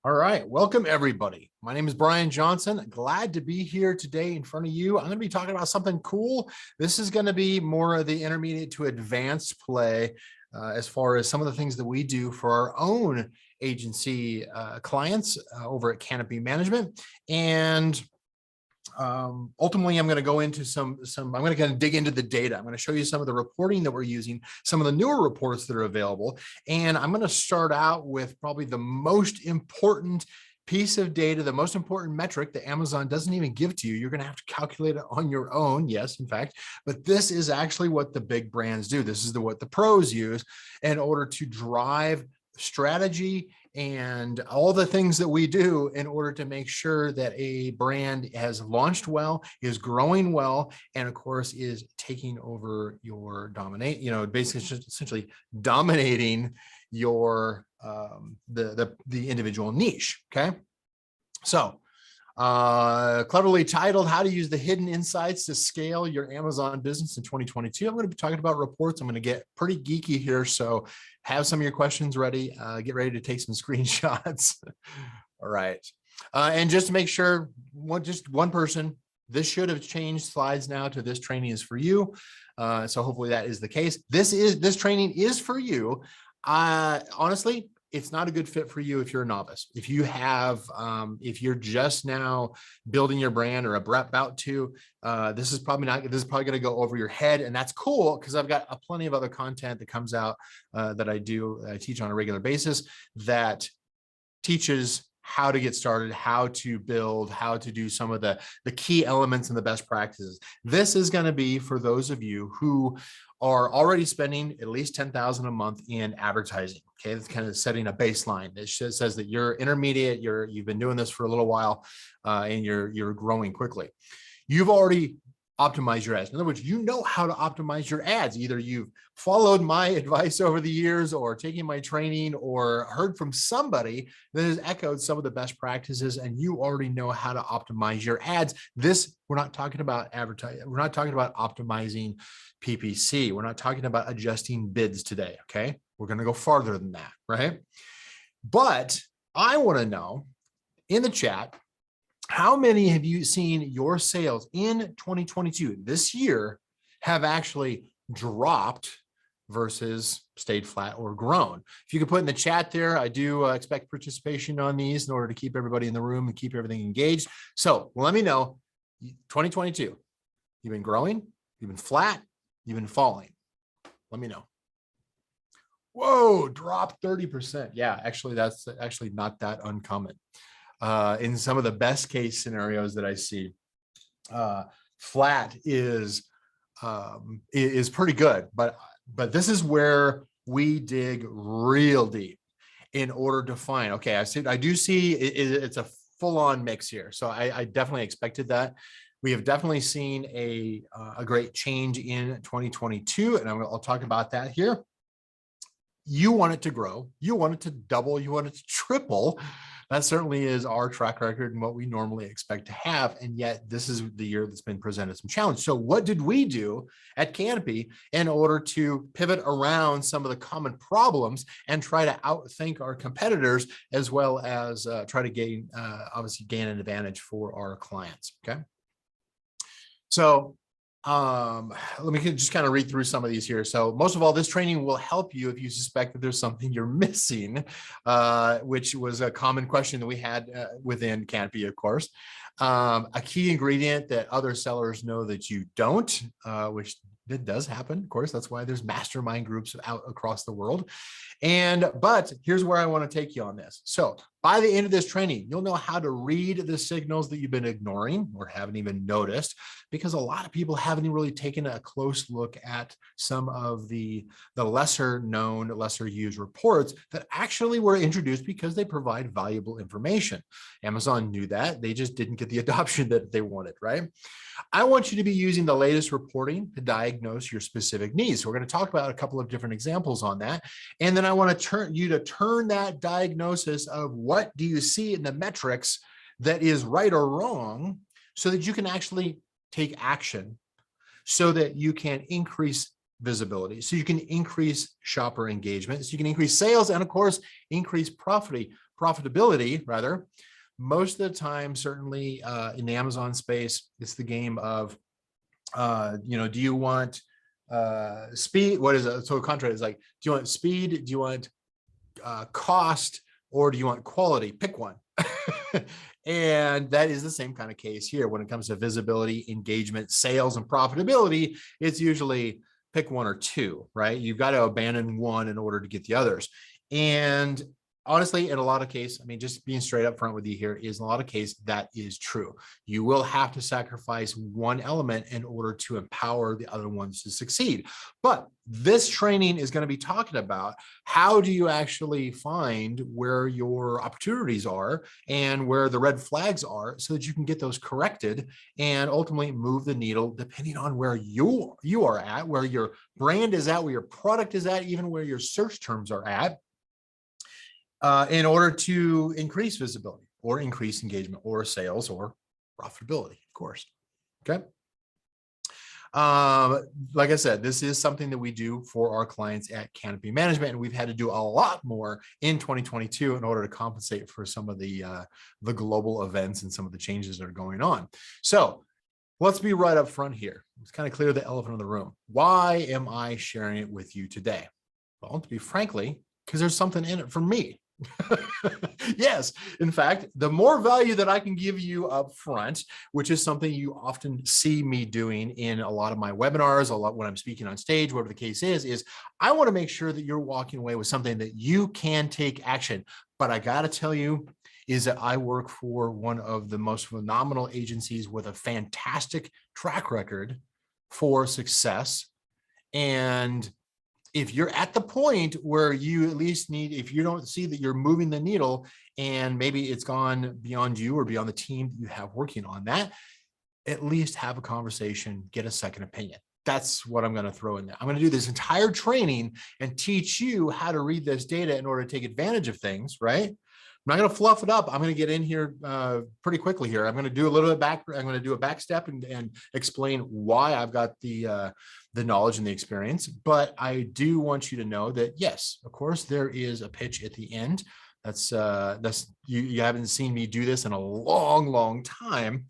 All right, welcome everybody. My name is Brian Johnson. Glad to be here today in front of you. I'm going to be talking about something cool. This is going to be more of the intermediate to advanced play as far as some of the things that we do for our own agency clients over at Canopy Management. And ultimately, I'm going to go into I'm going to kind of dig into the data. I'm going to show you some of the reporting that we're using, some of the newer reports that are available. And I'm going to start out with probably the most important piece of data, the most important metric that Amazon doesn't even give to you. You're going to have to calculate it on your own. Yes, in fact, but this is actually what the big brands do. This is what the pros use in order to drive strategy and all the things that we do in order to make sure that a brand has launched well, is growing well, and of course is taking over your basically essentially dominating your the individual niche. Okay, so cleverly titled How to Use the Hidden Insights to Scale Your Amazon Business in 2022. I'm going to be talking about reports. I'm going to get pretty geeky here, so have some of your questions ready. Get ready to take some screenshots. All right. And just to make sure, just one person, this should have changed slides now to this training is for you. So hopefully that is the case. This training is for you. Honestly, it's not a good fit for you if you're a novice. If you have, if you're just now building your brand or about to, this is probably going to go over your head, and that's cool because I've got plenty of other content that comes out that I teach on a regular basis that teaches how to get started, how to build, how to do some of the key elements and the best practices. This is going to be for those of you who are already spending at least $10,000 a month in advertising. Okay, that's kind of setting a baseline. It says that you're intermediate, you've been doing this for a little while, and you're growing quickly. You've already optimize your ads. In other words, you know how to optimize your ads. Either you've followed my advice over the years or taken my training or heard from somebody that has echoed some of the best practices, and you already know how to optimize your ads. We're not talking about advertising. We're not talking about optimizing PPC. We're not talking about adjusting bids today. Okay. We're going to go farther than that. Right. But I want to know in the chat, how many have you seen your sales in 2022 this year have actually dropped versus stayed flat or grown? If you could put in the chat there, I do expect participation on these in order to keep everybody in the room and keep everything engaged. So let me know, 2022, you've been growing, you've been flat, you've been falling. Let me know. Whoa, dropped 30%. Yeah, actually, that's actually not that uncommon. In some of the best case scenarios that I see, flat is pretty good, but this is where we dig real deep in order to find, okay, I do see it's a full-on mix here. So I definitely expected that. We have definitely seen a great change in 2022, and I'll talk about that here. You want it to grow, you want it to double, you want it to triple. That certainly is our track record and what we normally expect to have. And yet this is the year that's been presented some challenge. So what did we do at Canopy in order to pivot around some of the common problems and try to outthink our competitors, as well as try to obviously gain an advantage for our clients? Okay. So let me just kind of read through some of these here. So most of all, this training will help you if you suspect that there's something you're missing, which was a common question that we had within Canopy, of course. A key ingredient that other sellers know that you don't, which it does happen. Of course, that's why there's mastermind groups out across the world. But here's where I want to take you on this. So by the end of this training, you'll know how to read the signals that you've been ignoring or haven't even noticed, because a lot of people haven't really taken a close look at some of the lesser known, lesser used reports that actually were introduced because they provide valuable information. Amazon knew that. They just didn't get the adoption that they wanted, right? I want you to be using the latest reporting to diagnose your specific needs. So we're going to talk about a couple of different examples on that. And then I want to turn that diagnosis of what do you see in the metrics that is right or wrong, so that you can actually take action, so that you can increase visibility, so you can increase shopper engagement, so you can increase sales, and of course, increase profitability rather, most of the time, certainly in the Amazon space, it's the game of, do you want speed? What is it? So contract is like, do you want speed? Do you want cost? Or do you want quality? Pick one. And that is the same kind of case here when it comes to visibility, engagement, sales, and profitability. It's usually pick one or two, right? You've got to abandon one in order to get the others. And honestly, in a lot of cases, I mean, just being straight up front with you here is in a lot of cases, that is true. You will have to sacrifice one element in order to empower the other ones to succeed. But this training is going to be talking about how do you actually find where your opportunities are and where the red flags are so that you can get those corrected and ultimately move the needle depending on where you are at, where your brand is at, where your product is at, even where your search terms are at. In order to increase visibility or increase engagement or sales or profitability, of course. Okay. Like I said, this is something that we do for our clients at Canopy Management, and we've had to do a lot more in 2022 in order to compensate for some of the global events and some of the changes that are going on. So let's be right up front here. Let's kind of clear the elephant in the room. Why am I sharing it with you today? Well, to be frankly, because there's something in it for me. Yes, in fact, the more value that I can give you up front, which is something you often see me doing in a lot of my webinars, a lot when I'm speaking on stage, whatever the case is I want to make sure that you're walking away with something that you can take action. But I got to tell you is that I work for one of the most phenomenal agencies with a fantastic track record for success. And if you're at the point where you at least need, if you don't see that you're moving the needle and maybe it's gone beyond you or beyond the team that you have working on that, at least have a conversation, get a second opinion. That's what I'm going to throw in there. I'm going to do this entire training and teach you how to read this data in order to take advantage of things, right? I'm not going to fluff it up. I'm going to get in here pretty quickly here. I'm going to do a little bit back. I'm going to do a back step and explain why I've got the knowledge and the experience. But I do want you to know that, yes, of course, there is a pitch at the end. That's you haven't seen me do this in a long time.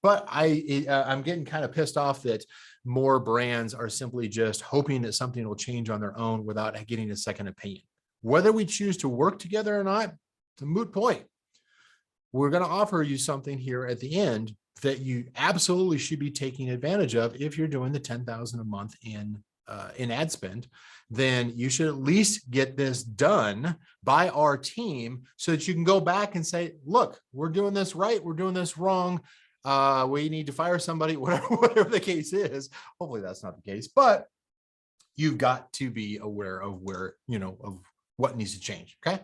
But I'm getting kind of pissed off that more brands are simply just hoping that something will change on their own without getting a second opinion. Whether we choose to work together or not, it's a moot point. We're going to offer you something here at the end that you absolutely should be taking advantage of. If you're doing the 10,000 a month in ad spend, then you should at least get this done by our team so that you can go back and say, look, we're doing this right. We're doing this wrong. We need to fire somebody, whatever the case is. Hopefully that's not the case, but you've got to be aware of where, of what needs to change. Okay.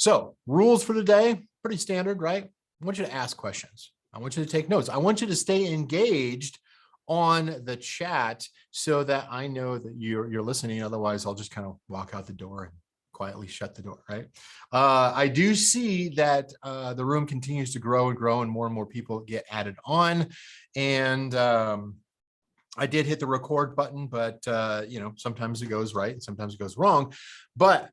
So rules for today, pretty standard, right? I want you to ask questions. I want you to take notes. I want you to stay engaged on the chat so that I know that you're listening. Otherwise, I'll just kind of walk out the door and quietly shut the door, right? I do see that the room continues to grow and more people get added on. And I did hit the record button, but sometimes it goes right, sometimes it goes wrong. But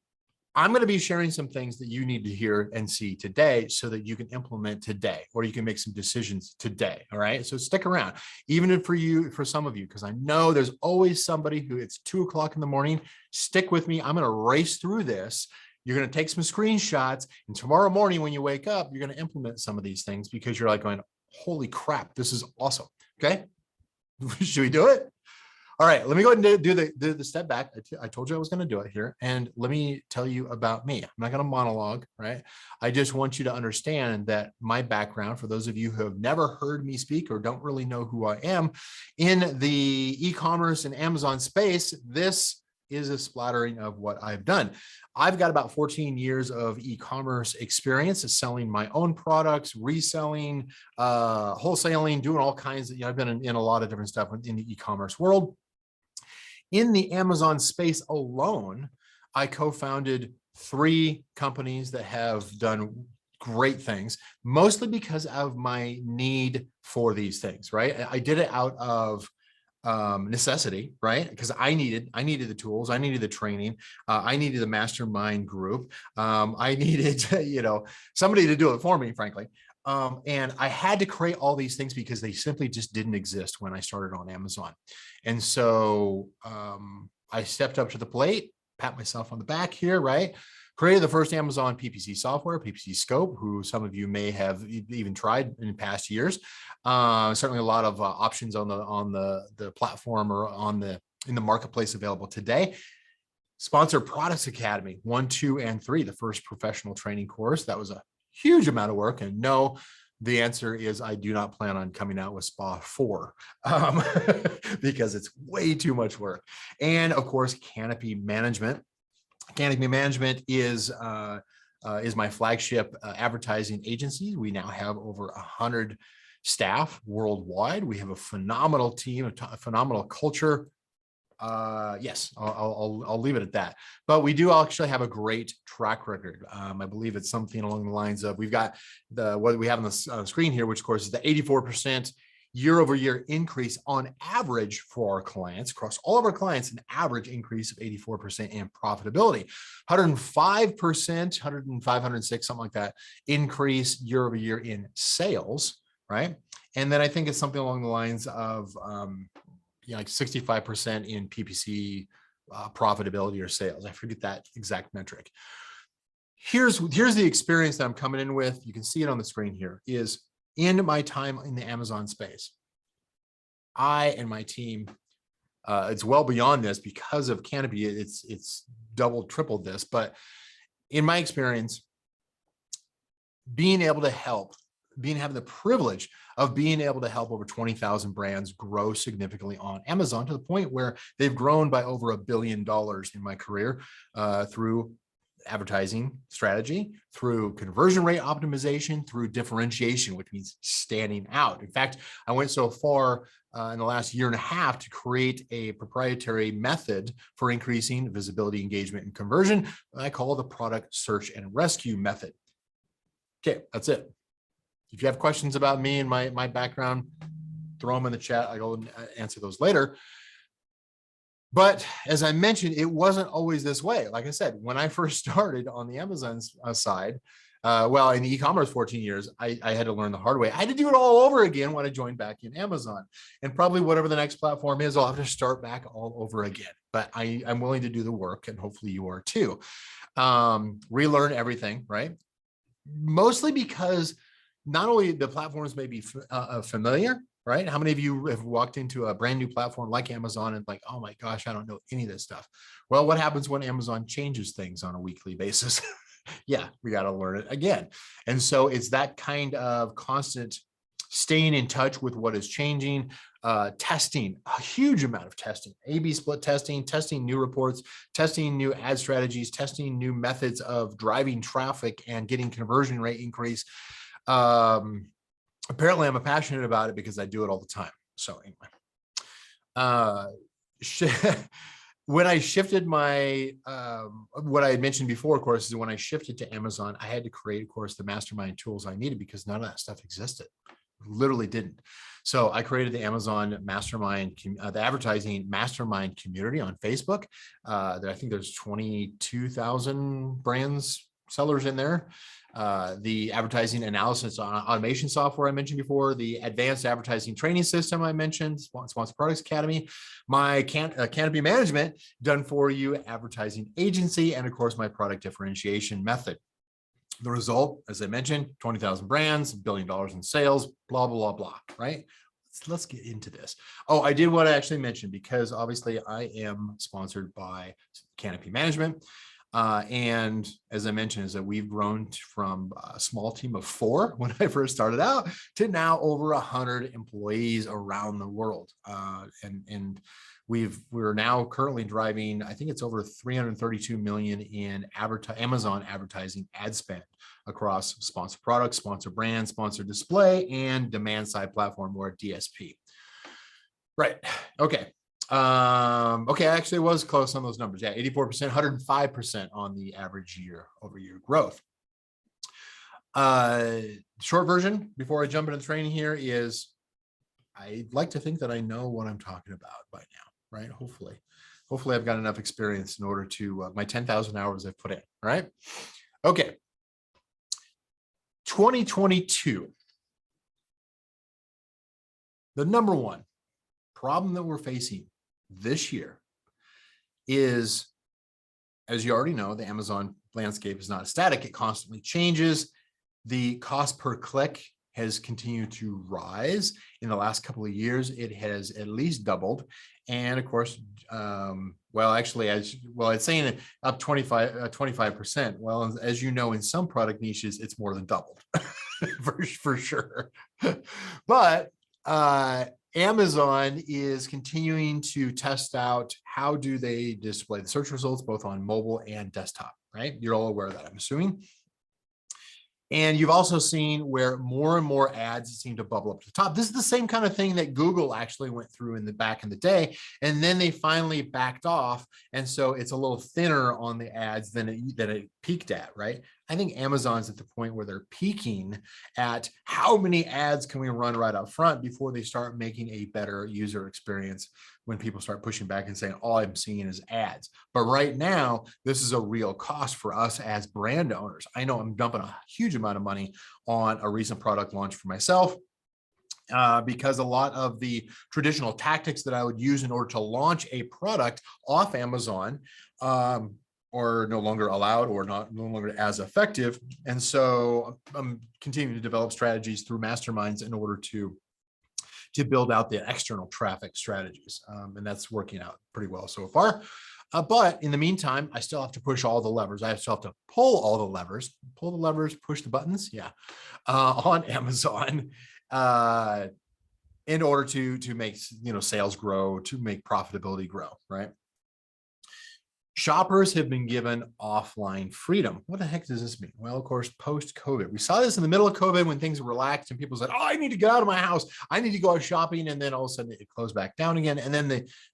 I'm going to be sharing some things that you need to hear and see today so that you can implement today, or you can make some decisions today. All right. So stick around, even for some of you, because I know there's always somebody who it's 2 o'clock in the morning. Stick with me. I'm going to race through this. You're going to take some screenshots, and tomorrow morning when you wake up, you're going to implement some of these things because you're like going, holy crap, this is awesome. Okay. Should we do it? All right, let me go ahead and do the step back. I told you I was going to do it here. And let me tell you about me. I'm not going to monologue, right? I just want you to understand that my background, for those of you who have never heard me speak or don't really know who I am, in the e-commerce and Amazon space, this is a splattering of what I've done. I've got about 14 years of e-commerce experience of selling my own products, reselling, wholesaling, doing all kinds of, I've been in a lot of different stuff in the e-commerce world. In the Amazon space alone, I co-founded 3 companies that have done great things, mostly because of my need for these things, right? I did it out of necessity, right? Because I needed the tools, I needed the training, I needed the mastermind group, I needed, somebody to do it for me, frankly. And I had to create all these things because they simply just didn't exist when I started on Amazon. And so I stepped up to the plate, pat myself on the back here, right? Created the first Amazon PPC software, PPC Scope, who some of you may have even tried in past years. Certainly a lot of options on the platform or in the marketplace available today. Sponsor Products Academy 1, 2, and 3, the first professional training course. That was a huge amount of work. And no, the answer is I do not plan on coming out with SPA 4 because it's way too much work. And of course, Canopy Management. Canopy Management is my flagship advertising agency. We now have over 100 staff worldwide. We have a phenomenal team, a phenomenal culture. Yes, I'll leave it at that. But we do actually have a great track record. I believe it's something along the lines of, we've got what we have on the screen here, which of course is the 84% year-over-year increase on average for our clients, across all of our clients, an average increase of 84% in profitability, 105%, 105, 106, something like that, increase year-over-year in sales, right? And then I think it's something along the lines of like 65% in PPC profitability or sales. I forget that exact metric. Here's the experience that I'm coming in with. You can see it on the screen here, is in my time in the Amazon space, I and my team, it's well beyond this because of Canopy, it's doubled, tripled this, but in my experience, having the privilege of being able to help over 20,000 brands grow significantly on Amazon to the point where they've grown by over $1 billion in my career through advertising strategy, through conversion rate optimization, through differentiation, which means standing out. In fact, I went so far in the last year and a half to create a proprietary method for increasing visibility, engagement, and conversion that I call the product search and rescue method. Okay, that's it. If you have questions about me and my background, throw them in the chat. I'll answer those later. But as I mentioned, it wasn't always this way. Like I said, when I first started on the Amazon side, well, in the e-commerce 14 years, I had to learn the hard way. I had to do it all over again when I joined back in Amazon. And probably whatever the next platform is, I'll have to start back all over again. But I'm willing to do the work, and hopefully you are too. Relearn everything, right? Mostly because not only the platforms may be familiar, right? How many of you have walked into a brand new platform like Amazon and like, oh my gosh, I don't know any of this stuff? Well, what happens when Amazon changes things on a weekly basis? Yeah, we got to learn it again. And so it's that kind of constant staying in touch with what is changing, testing, a huge amount of testing, A/B split testing, testing new reports, testing new ad strategies, testing new methods of driving traffic and getting conversion rate increase. Apparently I'm passionate about it because I do it all the time. So anyway, when I shifted my, what I had mentioned before, of course, is when I shifted to Amazon, I had to create, of course, the mastermind tools I needed because none of that stuff existed. Literally didn't. So I created the Amazon mastermind, the advertising mastermind community on Facebook. I think there's 22,000 brands, sellers in there. The advertising analysis automation software I mentioned before, the advanced advertising training system I mentioned, Sponsor Products Academy, my Canopy Management done for you advertising agency, and of course my product differentiation method. The result, as I mentioned, 20,000 brands, $1 billion in sales, blah, blah, blah, blah, right? Let's get into this. Oh, I did want to actually mention, because obviously I am sponsored by Canopy Management. And as I mentioned, is that we've grown from a small team of 4 when I first started out to now over 100 employees around the world. And we're now currently driving, I think it's over 332 million in Amazon advertising ad spend across sponsor products, sponsor brands, sponsor display, and demand side platform, or DSP. Right. Okay. Okay, I actually was close on those numbers. Yeah, 84%, 105% on the average year-over-year growth. Short version before I jump into the training here is I'd like to think that I know what I'm talking about by now, right? Hopefully I've got enough experience in order to my 10,000 hours I've put in, right? Okay. 2022. The number one problem that we're facing this year is, as you already know, the Amazon landscape is not static. It constantly changes. The cost per click has continued to rise. In the last couple of years, it has at least doubled. And of course, it's saying up 25%. Well, as you know, in some product niches, it's more than doubled for sure. But Amazon is continuing to test out how do they display the search results both on mobile and desktop, right? You're all aware of that, I'm assuming. And you've also seen where more and more ads seem to bubble up to the top. This is the same kind of thing that Google actually went through back in the day, and then they finally backed off. And so it's a little thinner on the ads than it peaked at, right? I think Amazon's at the point where they're peaking at how many ads can we run right up front before they start making a better user experience when people start pushing back and saying, all I'm seeing is ads. But right now, this is a real cost for us as brand owners. I know I'm dumping a huge amount of money on a recent product launch for myself. Because a lot of the traditional tactics that I would use in order to launch a product off Amazon are no longer allowed or no longer as effective. And so I'm continuing to develop strategies through masterminds in order to build out the external traffic strategies. And that's working out pretty well so far. But in the meantime, I still have to push all the levers. I still have to pull all the levers, push the buttons, on Amazon in order to make sales grow, to make profitability grow, right? Shoppers have been given offline freedom. What the heck does this mean? Well, of course, post-COVID. We saw this in the middle of COVID when things were relaxed and people said, oh, I need to get out of my house. I need to go out shopping. And then all of a sudden it closed back down again. And then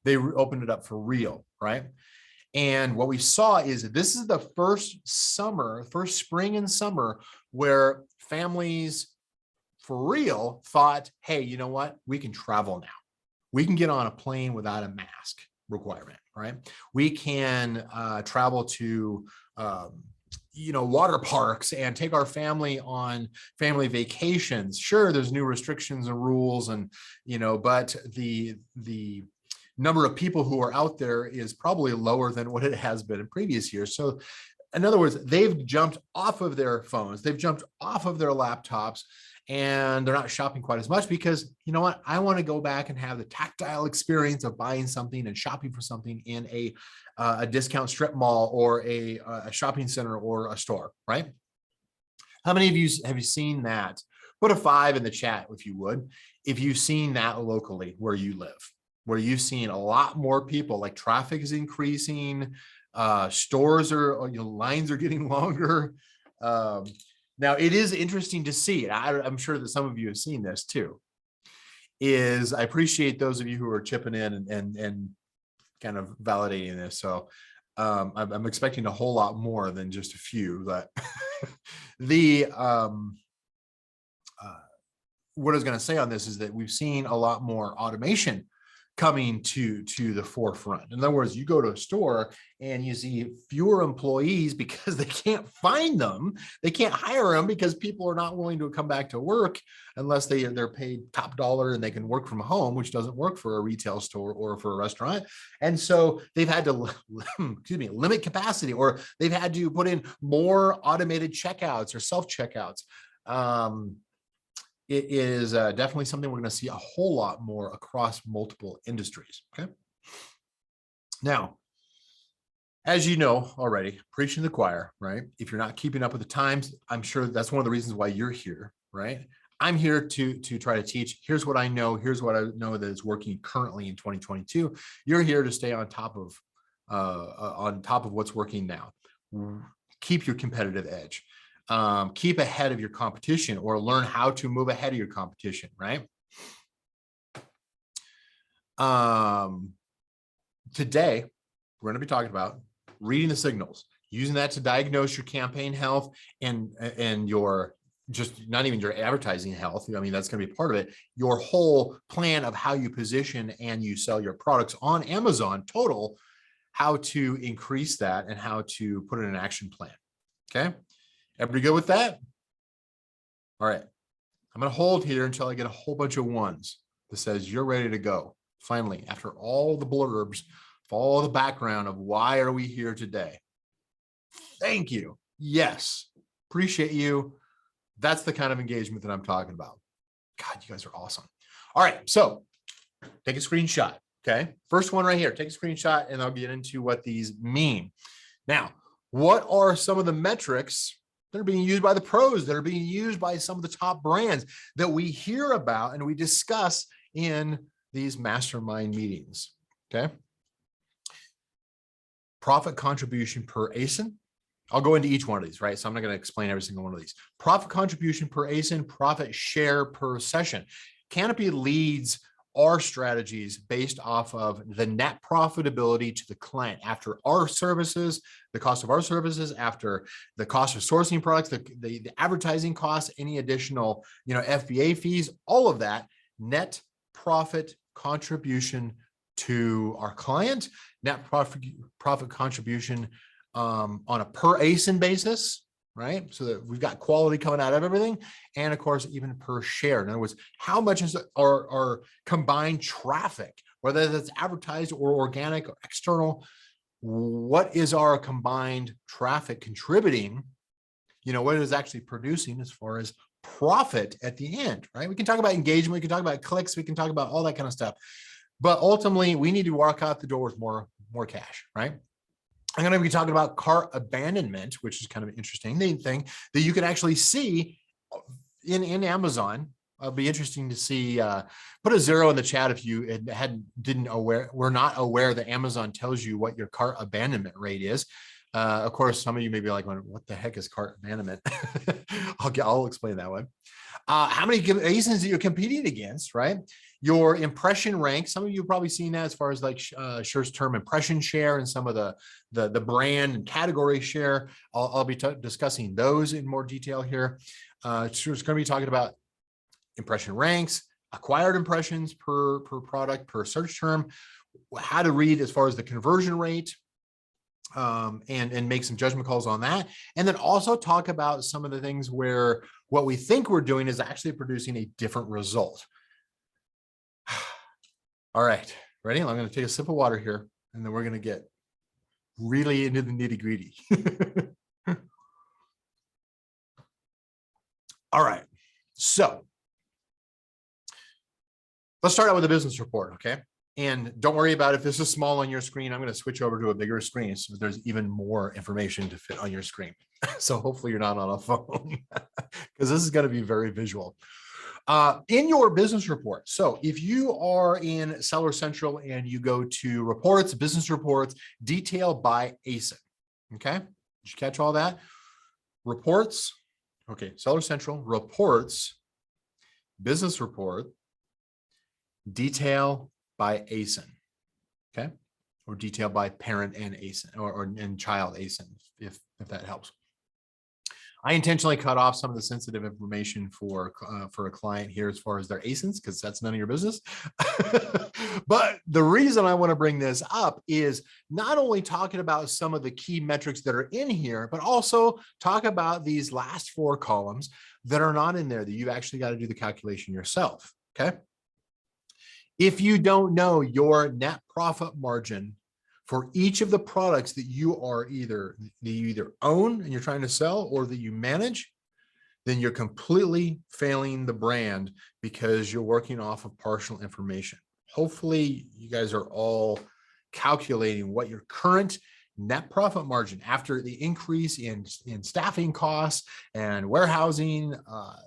they opened it up for real, right? And what we saw is that this is the first spring and summer where families for real thought, hey, you know what? We can travel now. We can get on a plane without a mask requirement, right? We can travel to, water parks and take our family on family vacations. Sure, there's new restrictions and rules and, but the number of people who are out there is probably lower than what it has been in previous years. So in other words, they've jumped off of their phones, they've jumped off of their laptops, and they're not shopping quite as much because, you know what, I want to go back and have the tactile experience of buying something and shopping for something in a discount strip mall or a shopping center or a store, right? How many of you have you seen that? Put a 5 in the chat if you would, if you've seen that locally where you live, where you've seen a lot more people, like traffic is increasing, stores lines are getting longer. Now, it is interesting to see, and I'm sure that some of you have seen this too, is I appreciate those of you who are chipping in and kind of validating this. So I'm expecting a whole lot more than just a few. But what I was going to say on this is that we've seen a lot more automation coming to the forefront. In other words, you go to a store and you see fewer employees because they can't find them. They can't hire them because people are not willing to come back to work unless they're paid top dollar and they can work from home, which doesn't work for a retail store or for a restaurant. And so they've had to limit capacity, or they've had to put in more automated checkouts or self-checkouts. It is definitely something we're going to see a whole lot more across multiple industries. Okay. Now, as you know already, preaching to the choir, right? If you're not keeping up with the times, I'm sure that's one of the reasons why you're here, right? I'm here to try to teach. Here's what I know. Here's what I know that is working currently in 2022. You're here to stay on top of what's working now. Keep your competitive edge. Keep ahead of your competition, or learn how to move ahead of your competition, right? Today, we're going to be talking about reading the signals, using that to diagnose your campaign health and your just not even your advertising health. I mean, that's going to be part of it. Your whole plan of how you position and you sell your products on Amazon total, how to increase that and how to put in an action plan. Okay. Everybody good with that? All right. I'm going to hold here until I get a whole bunch of ones that says you're ready to go. Finally, after all the blurbs, all the background of why are we here today? Thank you. Yes. Appreciate you. That's the kind of engagement that I'm talking about. God, you guys are awesome. All right. So take a screenshot. Okay. First one right here. Take a screenshot and I'll get into what these mean. Now, what are some of the metrics that are being used by the pros, that are being used by some of the top brands that we hear about and we discuss in these mastermind meetings? Okay. Profit contribution per ASIN. I'll go into each one of these, right? So I'm not going to explain every single one of these. Profit contribution per ASIN, profit share per session. Canopy leads our strategies based off of the net profitability to the client after our services, the cost of our services, after the cost of sourcing products, the advertising costs, any additional, FBA fees, all of that net profit contribution to our client, net profit contribution on a per ASIN basis, right? So that we've got quality coming out of everything. And of course, even per share. In other words, how much is our combined traffic, whether that's advertised or organic or external, what is our combined traffic contributing? What it is actually producing as far as profit at the end, right? We can talk about engagement, we can talk about clicks, we can talk about all that kind of stuff. But ultimately, we need to walk out the door with more cash, right? I'm going to be talking about cart abandonment, which is kind of an interesting thing that you can actually see in Amazon. It'll be interesting to see. Put a 0 in the chat if you were not aware that Amazon tells you what your cart abandonment rate is. Of course, some of you may be like, "What the heck is cart abandonment?" I'll explain that one. How many ASINs that you're competing against, right? Your impression rank. Some of you have probably seen that as far as like Shure's term impression share and some of the brand and category share. I'll be discussing those in more detail here. Shure's going to be talking about impression ranks, acquired impressions per product, per search term, how to read as far as the conversion rate, and make some judgment calls on that. And then also talk about some of the things where what we think we're doing is actually producing a different result. All right, ready? I'm going to take a sip of water here, and then we're going to get really into the nitty gritty. All right, so let's start out with a business report, okay? And don't worry about if this is small on your screen. I'm going to switch over to a bigger screen so there's even more information to fit on your screen. So hopefully you're not on a phone because this is going to be very visual. In your business report. So if you are in Seller Central and you go to reports, business reports, detail by ASIN. Okay. Did you catch all that? Reports. Okay. Seller Central, reports, business report, detail by ASIN. Okay. Or detail by parent and ASIN and child ASIN, if that helps. I intentionally cut off some of the sensitive information for a client here as far as their ASINs, because that's none of your business. But the reason I want to bring this up is not only talking about some of the key metrics that are in here, but also talk about these last 4 columns that are not in there, that you've actually got to do the calculation yourself. Okay. If you don't know your net profit margin for each of the products that you either own and you're trying to sell or that you manage, then you're completely failing the brand because you're working off of partial information. Hopefully you guys are all calculating what your current net profit margin after the increase in staffing costs and warehousing,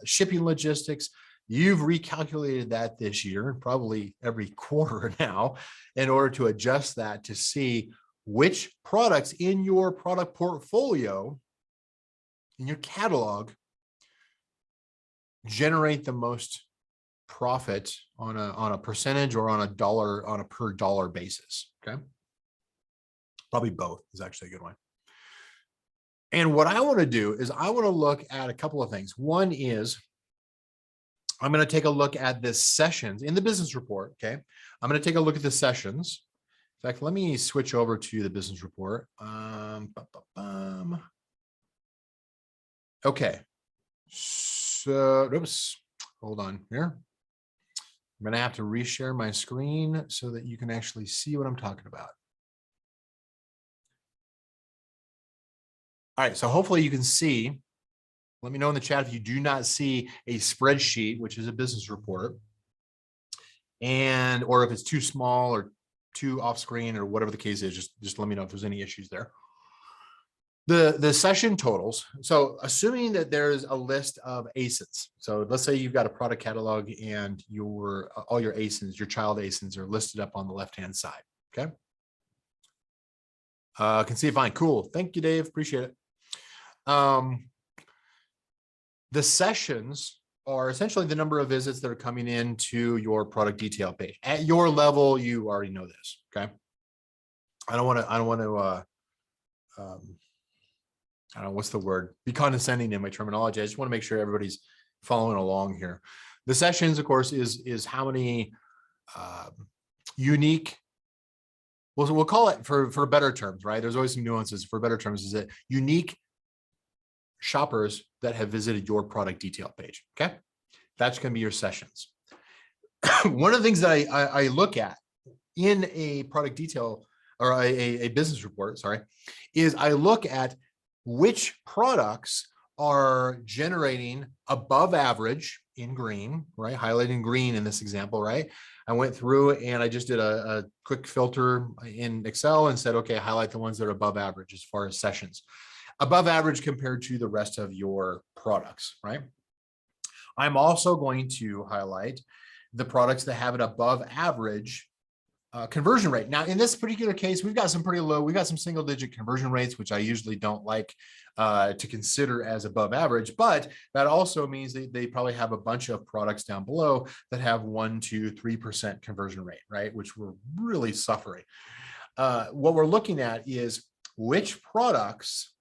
shipping logistics. You've recalculated that this year and probably every quarter now in order to adjust that to see which products in your product portfolio, in your catalog, generate the most profit on a percentage or on a per dollar basis. Okay. Probably both is actually a good one. And what I want to do is I want to look at a couple of things. One is I'm going to take a look at the sessions in the business report. Okay. I'm going to take a look at the sessions. In fact, let me switch over to the business report. Okay. So, oops, hold on here. I'm going to have to reshare my screen so that you can actually see what I'm talking about. All right. So hopefully you can see. Let me know in the chat if you do not see a spreadsheet, which is a business report, and or if it's too small or too off screen or whatever the case is, just let me know if there's any issues there. The session totals. So assuming that there's a list of ASINs. So let's say you've got a product catalog and all your ASINs, your child ASINs are listed up on the left-hand side. Okay. Can see it fine. Cool. Thank you, Dave. Appreciate it. The sessions are essentially the number of visits that are coming into your product detail page. At your level, you already know this. Okay. I don't want to I don't know what's the word, be condescending in my terminology. I just want to make sure everybody's following along here. The sessions, of course, is how many unique, we'll call it for better terms, right? There's always some nuances. For better terms, is that unique shoppers that have visited your product detail page. Okay. That's going to be your sessions. One of the things that I look at in a product detail or a business report, sorry, is I look at which products are generating above average in green, right? Highlighting green in this example, right? I went through and I just did a quick filter in Excel and said, okay, highlight the ones that are above average as far as sessions. Above average compared to the rest of your products, right? I'm also going to highlight the products that have an above average conversion rate. Now, in this particular case, we've got some pretty low, we've got some single digit conversion rates, which I usually don't like to consider as above average, but that also means they probably have a bunch of products down below that have 1%, 2%, 3% conversion rate, right? Which we're really suffering. What we're looking at is which products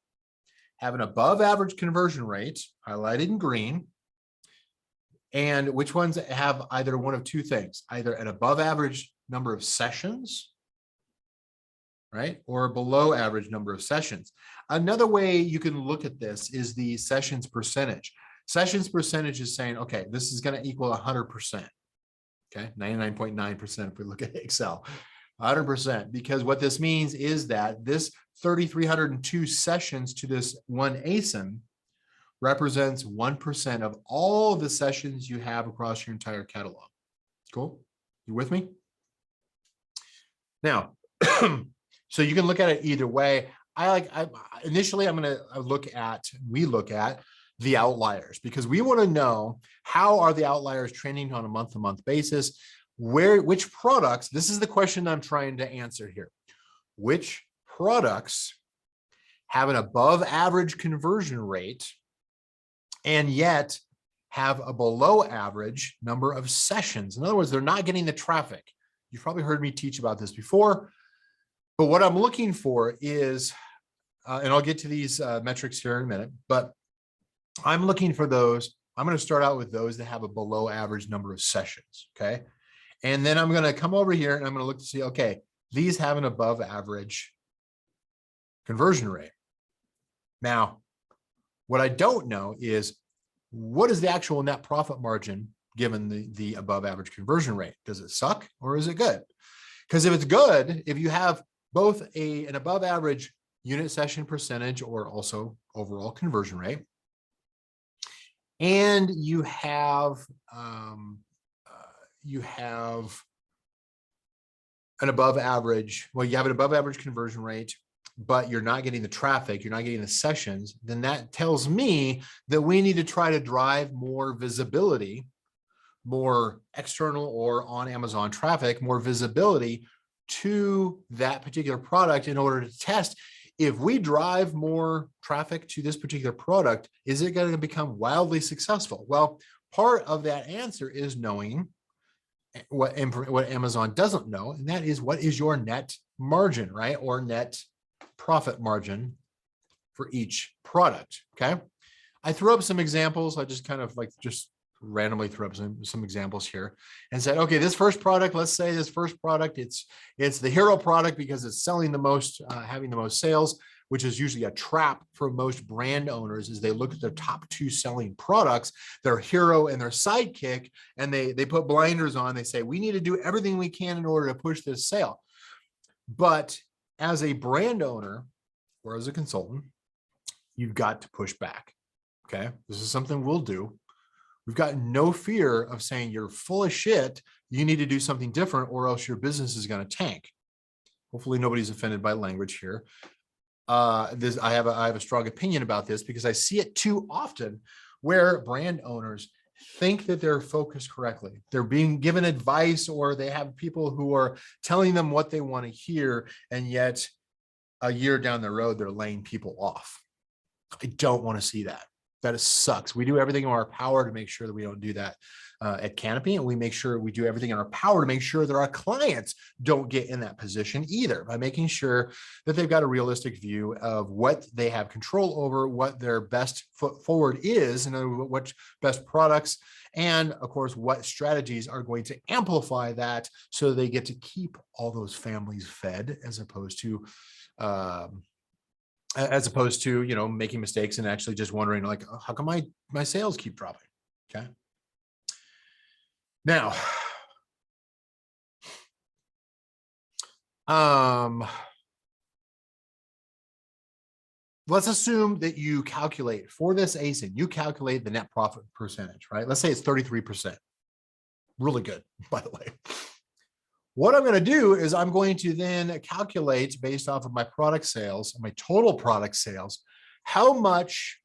have an above average conversion rate, highlighted in green, and which ones have either one of two things, either an above average number of sessions, right? Or below average number of sessions. Another way you can look at this is the sessions percentage. Sessions percentage is saying, okay, this is going to equal 100%. Okay, 99.9% if we look at Excel. 100%, because what this means is that this 3,302 sessions to this one ASIN represents 1% of all the sessions you have across your entire catalog. Cool? You with me? Now, so you can look at it either way. Initially, we look at the outliers because we want to know how are the outliers trending on a month-to-month basis. Which products, this is the question I'm trying to answer here. Which products have an above average conversion rate and yet have a below average number of sessions? In other words, they're not getting the traffic. You've probably heard me teach about this before, but what I'm looking for is, and I'll get to these metrics here in a minute, but I'm looking for those. I'm going to start out with those that have a below average number of sessions. Okay. And then I'm going to come over here and I'm going to look to see, okay, these have an above average conversion rate. Now, what I don't know is what is the actual net profit margin given the above average conversion rate? Does it suck or is it good? Because if it's good, if you have both an above average unit session percentage or also overall conversion rate, and you have an above average, you have an above average conversion rate, but you're not getting the traffic, you're not getting the sessions, then that tells me that we need to try to drive more visibility, more external or on Amazon traffic, more visibility to that particular product in order to test if we drive more traffic to this particular product, is it going to become wildly successful? Well, part of that answer is knowing what Amazon doesn't know, and that is what is your net margin, right? Or net profit margin for each product. Okay. I threw up some examples. I just kind of just randomly threw up some examples here and said, okay, this first product, let's say this first product, it's the hero product because it's selling the most, having the most sales, which is usually a trap for most brand owners as they look at their top 2 selling products, their hero and their sidekick, and they put blinders on. They say, we need to do everything we can in order to push this sale. But as a brand owner or as a consultant, you've got to push back. Okay. This is something we'll do. We've got no fear of saying you're full of shit. You need to do something different or else your business is going to tank. Hopefully nobody's offended by language here. I have a strong opinion about this because I see it too often where brand owners think that they're focused correctly. They're being given advice or they have people who are telling them what they want to hear. And yet a year down the road, they're laying people off. I don't want to see that. That sucks. We do everything in our power to make sure that we don't do that at Canopy, and we make sure we do everything in our power to make sure that our clients don't get in that position either, by making sure that they've got a realistic view of what they have control over, what their best foot forward is, and what best products, and of course, what strategies are going to amplify that so they get to keep all those families fed as opposed to making mistakes and actually just wondering like, oh, how come my sales keep dropping? Okay. Now, let's assume that you calculate for this ASIN, you calculate the net profit percentage, right? Let's say it's 33%. Really good, by the way. What I'm going to do is I'm going to then calculate based off of my product sales, my total product sales, how much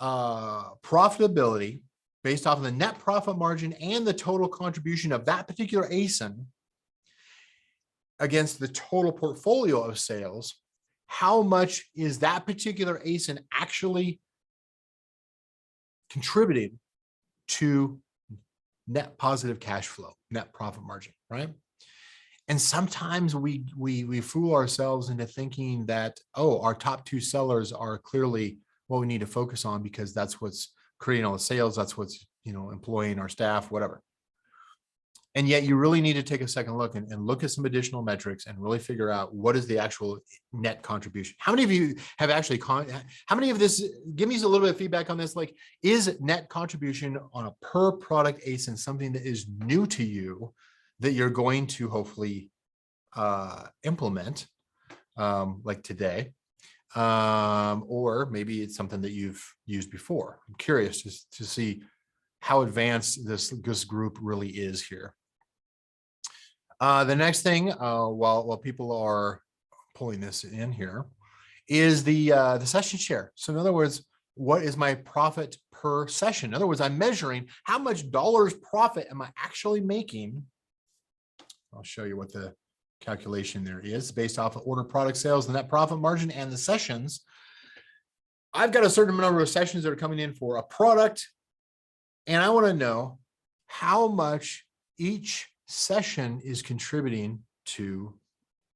profitability based off of the net profit margin and the total contribution of that particular ASIN against the total portfolio of sales. How much is that particular ASIN actually contributing to net positive cash flow, net profit margin, right? And sometimes we fool ourselves into thinking that, oh, our top 2 sellers are clearly what we need to focus on because that's what's creating all the sales. That's what's, employing our staff, whatever. And yet you really need to take a second look and look at some additional metrics and really figure out what is the actual net contribution. How many of you have actually, how many of this, give me a little bit of feedback on this. Like, is net contribution on a per product ASIN something that is new to you that you're going to hopefully implement like today? Or maybe it's something that you've used before. I'm curious to see how advanced this group really is here. The next thing, while people are pulling this in here, is the session share. So in other words, what is my profit per session? In other words, I'm measuring how much dollars profit am I actually making. I'll show you what the calculation there is based off of order product sales, the net profit margin, and the sessions. I've got a certain number of sessions that are coming in for a product, and I want to know how much each session is contributing to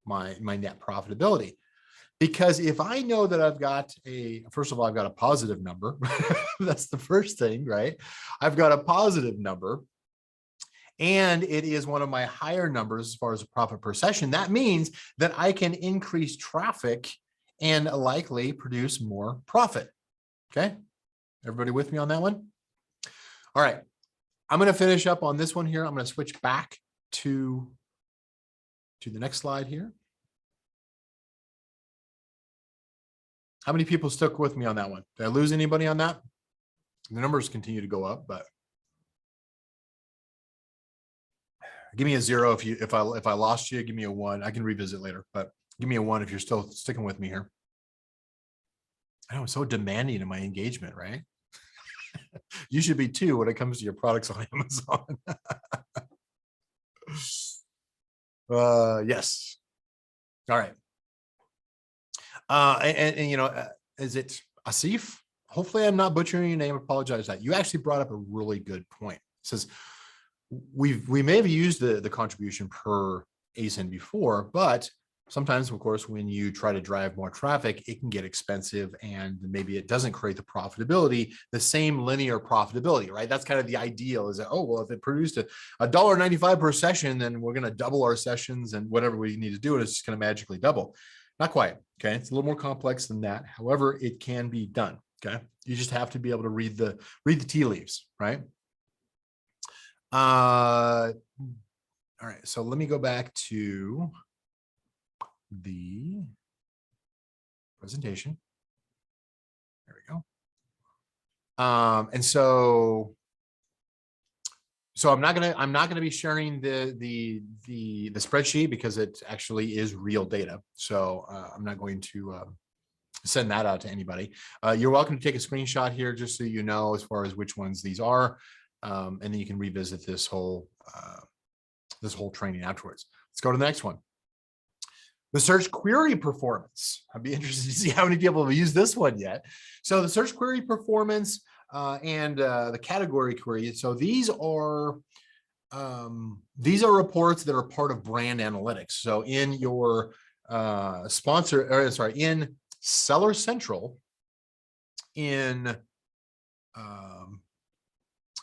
my net profitability. Because if I know that I've got first of all, I've got a positive number. That's the first thing, right? I've got a positive number. And it is one of my higher numbers as far as profit per session. That means that I can increase traffic and likely produce more profit. Okay. Everybody with me on that one? All right. I'm going to finish up on this one here. I'm going to switch back to the next slide here. How many people stuck with me on that one? Did I lose anybody on that? The numbers continue to go up, but give me a 0 if I lost you. Give me a 1. I can revisit later, but give me a 1 if you're still sticking with me here. I know I'm so demanding in my engagement, right? You should be too when it comes to your products on Amazon. Yes. All right. Is it Asif? Hopefully I'm not butchering your name. I apologize for that. You actually brought up a really good point. It says we may have used the contribution per ASIN before, but sometimes, of course, when you try to drive more traffic, it can get expensive and maybe it doesn't create the profitability, the same linear profitability, right? That's kind of the ideal is that, oh, well, if it produced a $1.95 per session, then we're going to double our sessions and whatever we need to do, and it's just going to magically double. Not quite. Okay. It's a little more complex than that. However, it can be done. Okay. You just have to be able to read the tea leaves, right? All right. So let me go back to the presentation. There we go. And so I'm not gonna be sharing the spreadsheet because it actually is real data. So I'm not going to send that out to anybody. You're welcome to take a screenshot here just so you know as far as which ones these are, and then you can revisit this whole training afterwards. Let's go to the next one. The search query performance. I'd be interested to see how many people have used this one yet. So the search query performance and the category query. So these are reports that are part of brand analytics. So in your in Seller Central, in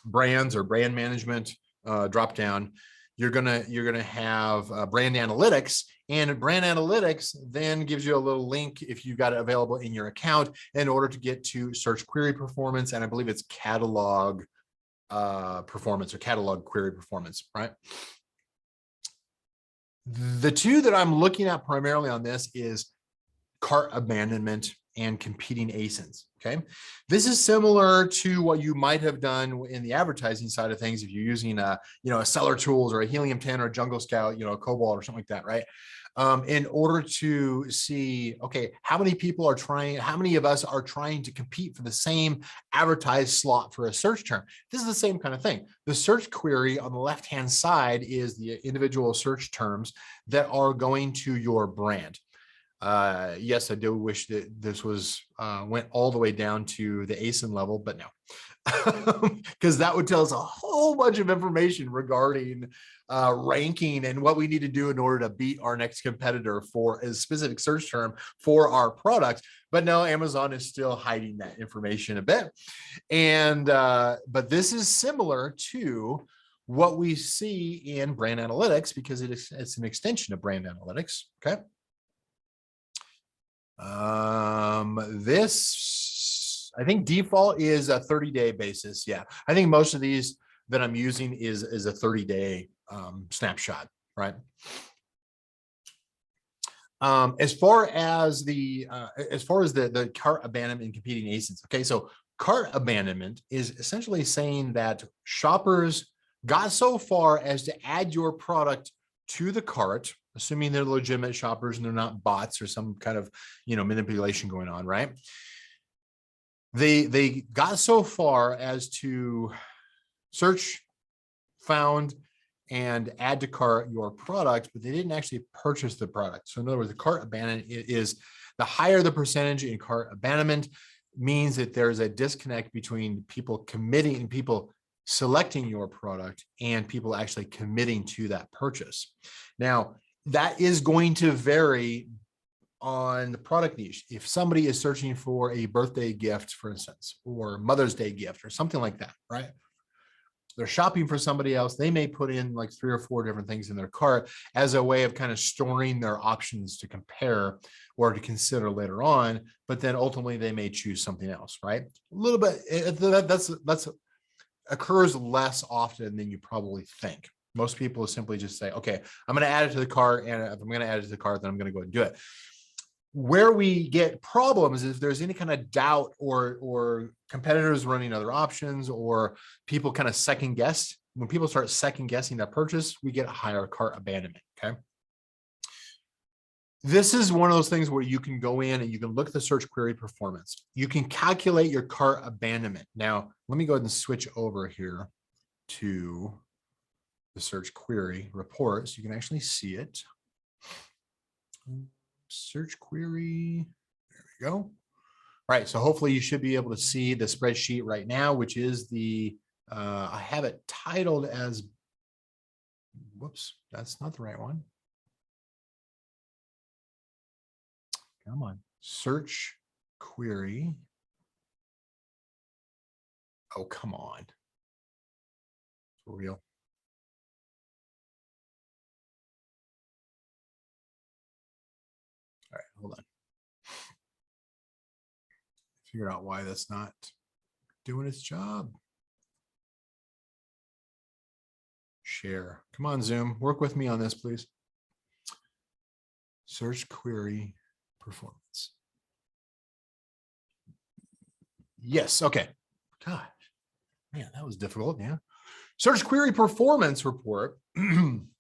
brands or brand management drop down, you're gonna have brand analytics, and brand analytics then gives you a little link if you've got it available in your account in order to get to search query performance, and I believe it's catalog performance or catalog query performance, right? The two that I'm looking at primarily on this is cart abandonment and competing ASINs. Okay, this is similar to what you might have done in the advertising side of things if you're using a Seller Tools or a Helium 10 or a Jungle Scout, a Cobalt or something like that, right? In order to see, okay, how many of us are trying to compete for the same advertised slot for a search term? This is the same kind of thing. The search query on the left-hand side is the individual search terms that are going to your brand. Yes, I do wish that this was went all the way down to the ASIN level, but no, because that would tell us a whole bunch of information regarding ranking and what we need to do in order to beat our next competitor for a specific search term for our product. But no, Amazon is still hiding that information a bit. And but this is similar to what we see in brand analytics because it's an extension of brand analytics. Okay. This, I think default is a 30-day basis. Yeah, I think most of these that I'm using is a 30-day snapshot, right? As far as the cart abandonment and competing ASINs. Okay, so cart abandonment is essentially saying that shoppers got so far as to add your product to the cart, assuming they're legitimate shoppers and they're not bots or some kind of manipulation going on, right? They got so far as to search, found, and add to cart your product, but they didn't actually purchase the product. So in other words, the cart abandonment is the higher the percentage in cart abandonment means that there's a disconnect between people committing and people selecting your product and people actually committing to that purchase. Now, that is going to vary on the product niche. If somebody is searching for a birthday gift, for instance, or Mother's Day gift or something like that, right? They're shopping for somebody else. They may put in like 3 or 4 different things in their cart as a way of kind of storing their options to compare or to consider later on, but then ultimately they may choose something else, right? A little bit, that's occurs less often than you probably think. Most people simply just say, okay, I'm going to add it to the cart, and if I'm going to add it to the cart, then I'm going to go and do it. Where we get problems is if there's any kind of doubt or competitors running other options or people kind of second guess. When people start second guessing that purchase, we get a higher cart abandonment. Okay. This is one of those things where you can go in and you can look at the search query performance. You can calculate your cart abandonment. Now, let me go ahead and switch over here to the search query report so you can actually see it. Search query, there we go. All right, so hopefully you should be able to see the spreadsheet right now, which is the, I have it titled as, whoops, that's not the right one. Come on. Search query. Oh, come on. For real. All right, hold on. Figure out why that's not doing its job. Share. Come on, Zoom. Work with me on this, please. Search query performance. Yes. Okay. Gosh, man, that was difficult. Yeah. Search query performance report. Again,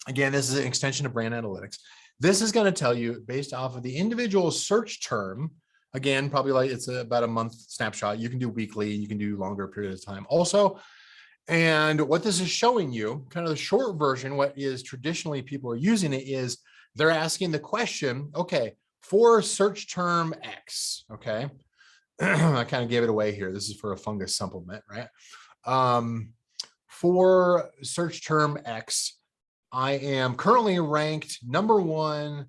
this is an extension of brand analytics. This is going to tell you based off of the individual search term. Again, probably like it's about a month snapshot. You can do weekly, you can do longer period of time also. And what this is showing you, kind of the short version, what is traditionally people are using it is they're asking the question, okay, for search term X, okay, I kind of gave it away here. This is for a fungus supplement, right? For search term X, I am currently ranked number one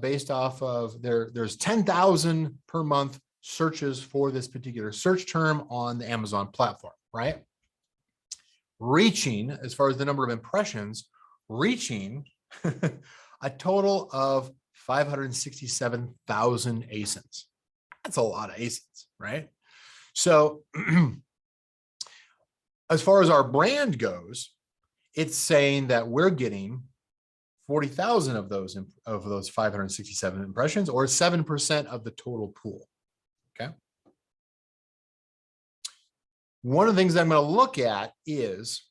based off of there's 10,000 per month searches for this particular search term on the Amazon platform, right? Reaching, as far as the number of impressions, reaching a total of 567,000 ASINs. That's a lot of ASINs, right? So as far as our brand goes, it's saying that we're getting 40,000 of those 567 impressions, or 7% of the total pool. Okay. One of the things that I'm going to look at is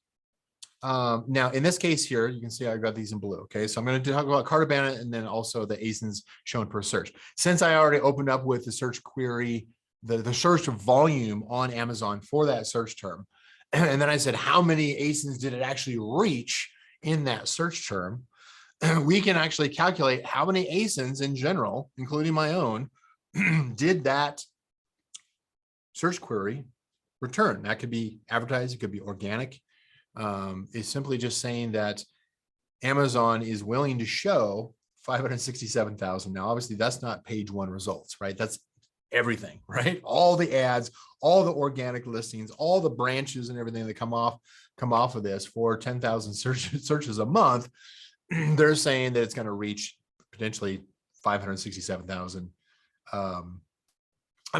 now in this case here, you can see I got these in blue. Okay, so I'm going to talk about Cartabana and then also the ASINs shown per search. Since I already opened up with the search query, the search volume on Amazon for that search term, and then I said how many ASINs did it actually reach in that search term, we can actually calculate how many ASINs in general, including my own, did that search query return. That could be advertised, it could be organic. It's simply just saying that Amazon is willing to show 567,000. Now, obviously, that's not page one results, right? That's everything, right? All the ads, all the organic listings, all the branches and everything that come off of this for 10,000 searches a month. They're saying that it's going to reach potentially 567,000. I'm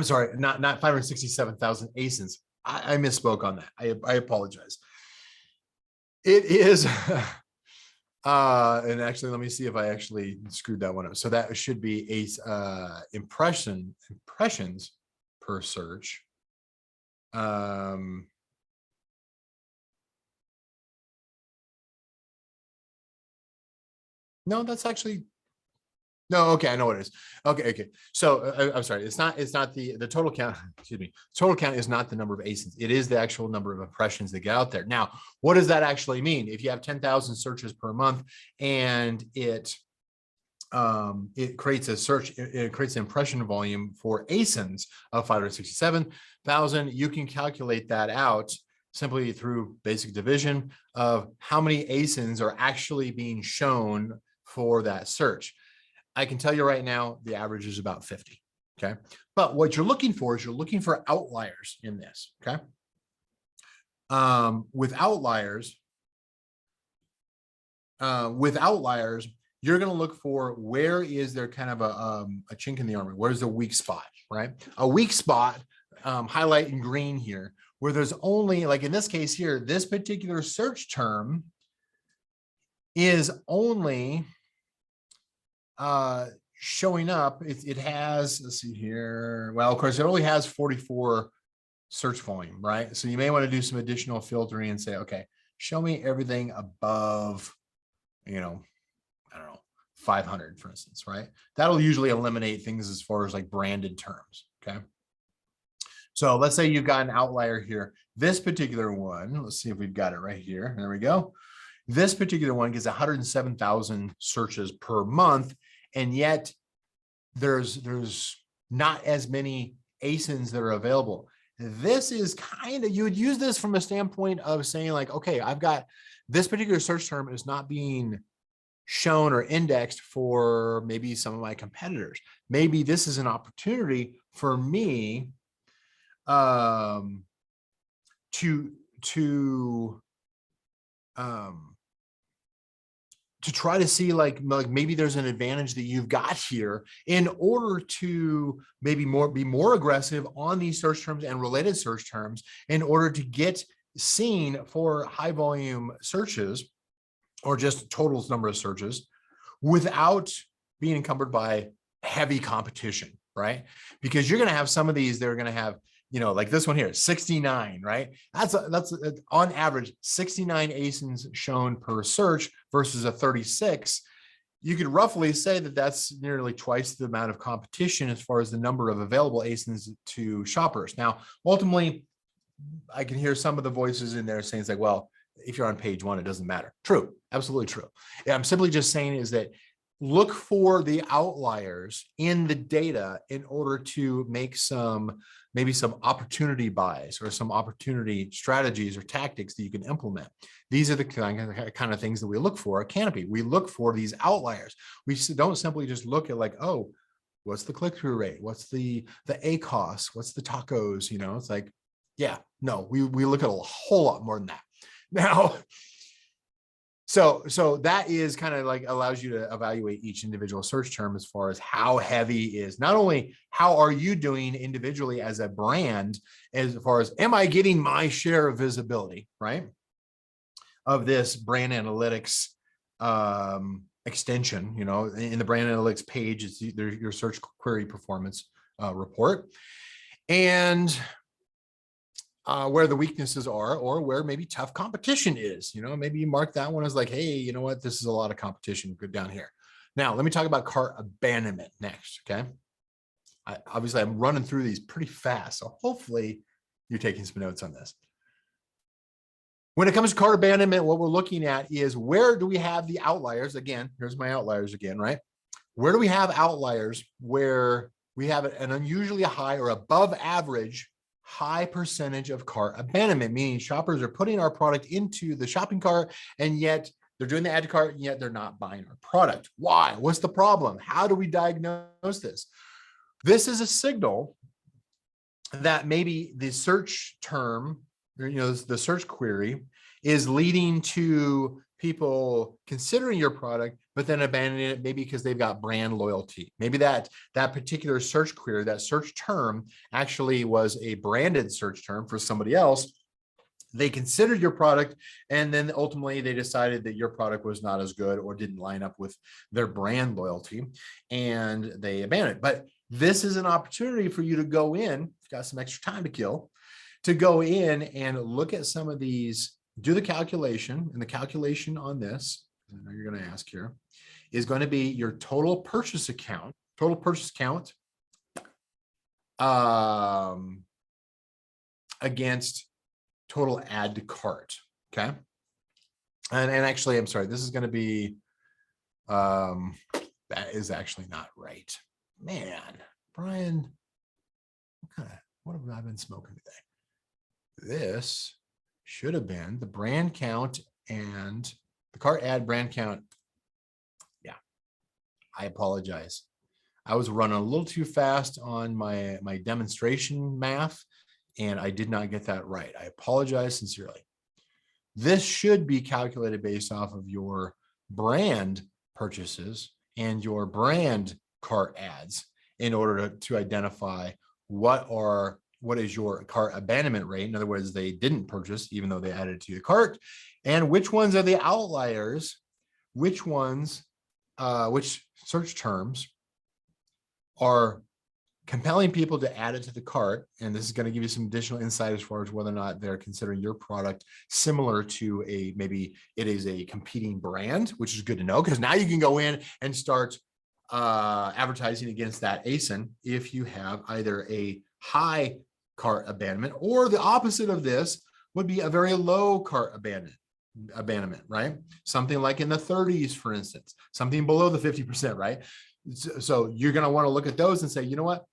sorry, not 567,000 ASINs. I misspoke on that. I apologize. It is, and actually, let me see if I actually screwed that one up. So that should be impressions per search. No, that's actually, no, okay, I know what it is. Okay. So I'm sorry, it's not the total count, excuse me. Total count is not the number of ASINs. It is the actual number of impressions that get out there. Now, what does that actually mean? If you have 10,000 searches per month and it creates it creates an impression volume for ASINs of 567,000, you can calculate that out simply through basic division of how many ASINs are actually being shown for that search. I can tell you right now, the average is about 50. Okay. But what you're looking for is you're looking for outliers in this. Okay. With outliers, you're going to look for where is there kind of a chink in the armor? Where's the weak spot, right? A weak spot, highlight in green here, where there's only, like in this case here, this particular search term is only showing up. It has, let's see here. Well, of course, it only has 44 search volume, right? So you may want to do some additional filtering and say, okay, show me everything above, I don't know, 500, for instance, right? That'll usually eliminate things as far as like branded terms. Okay. So let's say you've got an outlier here. This particular one, let's see if we've got it right here. There we go. This particular one gets 107,000 searches per month, and yet there's not as many ASINs that are available. This is kind of, you would use this from a standpoint of saying like, okay, I've got this particular search term is not being shown or indexed for maybe some of my competitors. Maybe this is an opportunity for me to try to see like maybe there's an advantage that you've got here in order to maybe be more aggressive on these search terms and related search terms in order to get seen for high volume searches or just total number of searches without being encumbered by heavy competition, right? Because you're going to have some of these that are going to have, you know, like this one here, 69, right? That's on average 69 ASINs shown per search versus a 36. You could roughly say that that's nearly twice the amount of competition as far as the number of available ASINs to shoppers. Now, ultimately, I can hear some of the voices in there saying it's like, well, if you're on page one, it doesn't matter. True, absolutely true. Yeah, I'm simply just saying is that look for the outliers in the data in order to make maybe some opportunity buys or some opportunity strategies or tactics that you can implement. These are the kind of things that we look for at Canopy. We look for these outliers. We don't simply just look at like, oh, what's the click-through rate? What's the ACOS? What's the tacos? You know, it's like, yeah, no, we look at a whole lot more than that. Now, so that is kind of like allows you to evaluate each individual search term as far as how heavy is not only how are you doing individually as a brand, as far as am I getting my share of visibility, right? Of this brand analytics extension, you know, in the brand analytics page, it's your search query performance report. And where the weaknesses are or where maybe tough competition is, you know, maybe you mark that one as like, hey, you know what, this is a lot of competition, good down here. Now, let me talk about cart abandonment next, okay? Obviously, I'm running through these pretty fast, so hopefully you're taking some notes on this. When it comes to cart abandonment, what we're looking at is where do we have the outliers? Again, here's my outliers again, right? Where do we have outliers where we have an unusually high or above average high percentage of cart abandonment, meaning shoppers are putting our product into the shopping cart and yet they're doing the add to cart and yet they're not buying our product. Why? What's the problem? How do we diagnose this? This is a signal that maybe the search term, you know, the search query is leading to people considering your product, but then abandoning it maybe because they've got brand loyalty. Maybe that particular search query, that search term actually was a branded search term for somebody else. They considered your product and then ultimately they decided that your product was not as good or didn't line up with their brand loyalty and they abandoned it. But this is an opportunity for you to go in, if you've got some extra time to kill, to go in and look at some of these, do the calculation, and the calculation on this, I know you're going to ask here, is going to be your total purchase count against total add to cart. Okay. And actually, I'm sorry, this is going to be, that is actually not right. Man, Brian, what have I been smoking today? This should have been the brand count and the cart add brand count. Yeah, I apologize. I was running a little too fast on my demonstration math and I did not get that right. I apologize sincerely. This should be calculated based off of your brand purchases and your brand cart ads in order to identify what is your cart abandonment rate. In other words, they didn't purchase even though they added it to your cart, and which ones are the outliers, which ones, which search terms are compelling people to add it to the cart. And this is going to give you some additional insight as far as whether or not they're considering your product similar to maybe it is a competing brand, which is good to know because now you can go in and start advertising against that ASIN if you have either a high cart abandonment or the opposite of this would be a very low cart abandonment, right? Something like in the 30s, for instance, something below the 50%, right? So you're going to want to look at those and say, you know what?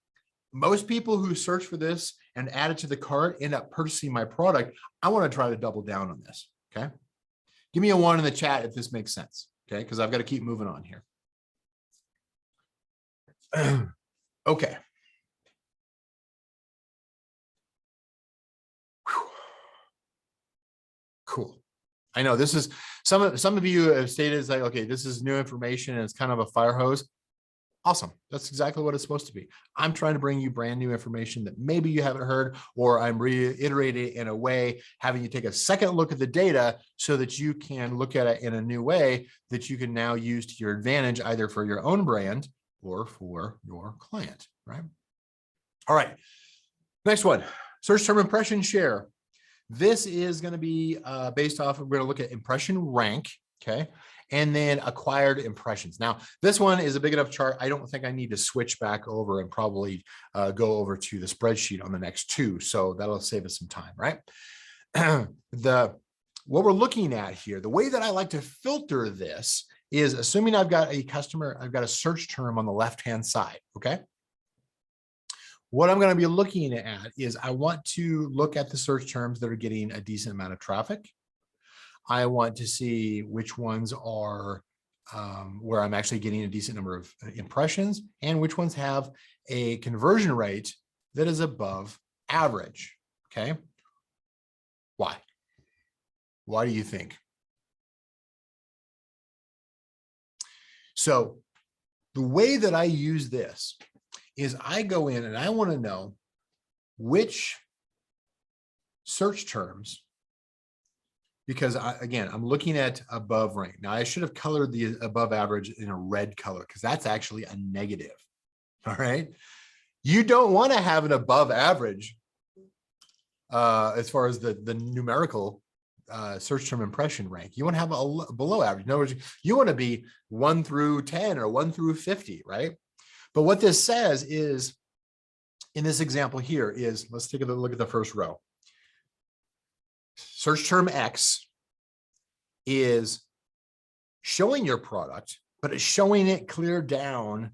Most people who search for this and add it to the cart end up purchasing my product. I want to try to double down on this. Okay. Give me a 1 in the chat if this makes sense. okay? Because I've got to keep moving on here. Okay. Whew. Cool. I know this is some of you have stated it's like, okay, this is new information and it's kind of a fire hose. Awesome. That's exactly what it's supposed to be. I'm trying to bring you brand new information that maybe you haven't heard, or I'm reiterating it in a way, having you take a second look at the data so that you can look at it in a new way that you can now use to your advantage, either for your own brand or for your client, right? All right. Next one, search term impression share. This is going to be based off of, we're going to look at impression rank, okay? And then acquired impressions. Now, this one is a big enough chart. I don't think I need to switch back over and probably go over to the spreadsheet on the next two. So that'll save us some time, right? What we're looking at here, the way that I like to filter this is assuming I've got a customer, I've got a search term on the left-hand side, okay? What I'm going to be looking at is I want to look at the search terms that are getting a decent amount of traffic. I want to see which ones are where I'm actually getting a decent number of impressions, and which ones have a conversion rate that is above average. Okay. Why? Why do you think? So the way that I use this is I go in and I want to know which search terms, because again, I'm looking at above rank. Now I should have colored the above average in a red color because that's actually a negative. All right. You don't want to have an above average as far as the numerical search term impression rank. You want to have a below average. In other words, you want to be 1 through 10 or 1 through 50, right? But what this says is, in this example here is, let's take a look at the first row. Search term X is showing your product, but it's showing it clear down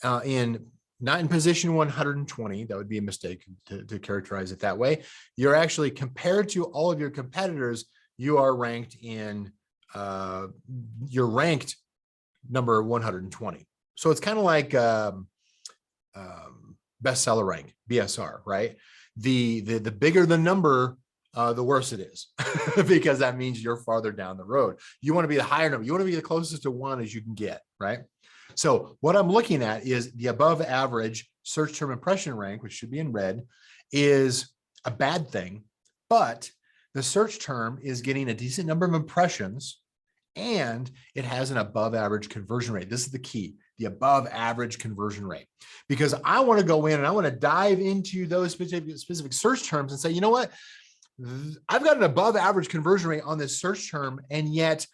not in position 120. That would be a mistake to characterize it that way. You're actually, compared to all of your competitors, you are ranked in, you're ranked number 120. So it's kind of like bestseller rank, BSR, right? The bigger the number, the worse it is, because that means you're farther down the road. You want to be the higher number. You want to be the closest to 1 as you can get, right? So what I'm looking at is the above average search term impression rank, which should be in red, is a bad thing, but the search term is getting a decent number of impressions and it has an above average conversion rate. This is the key, the above average conversion rate, because I want to go in and I want to dive into those specific search terms and say, you know what? I've got an above average conversion rate on this search term, and yet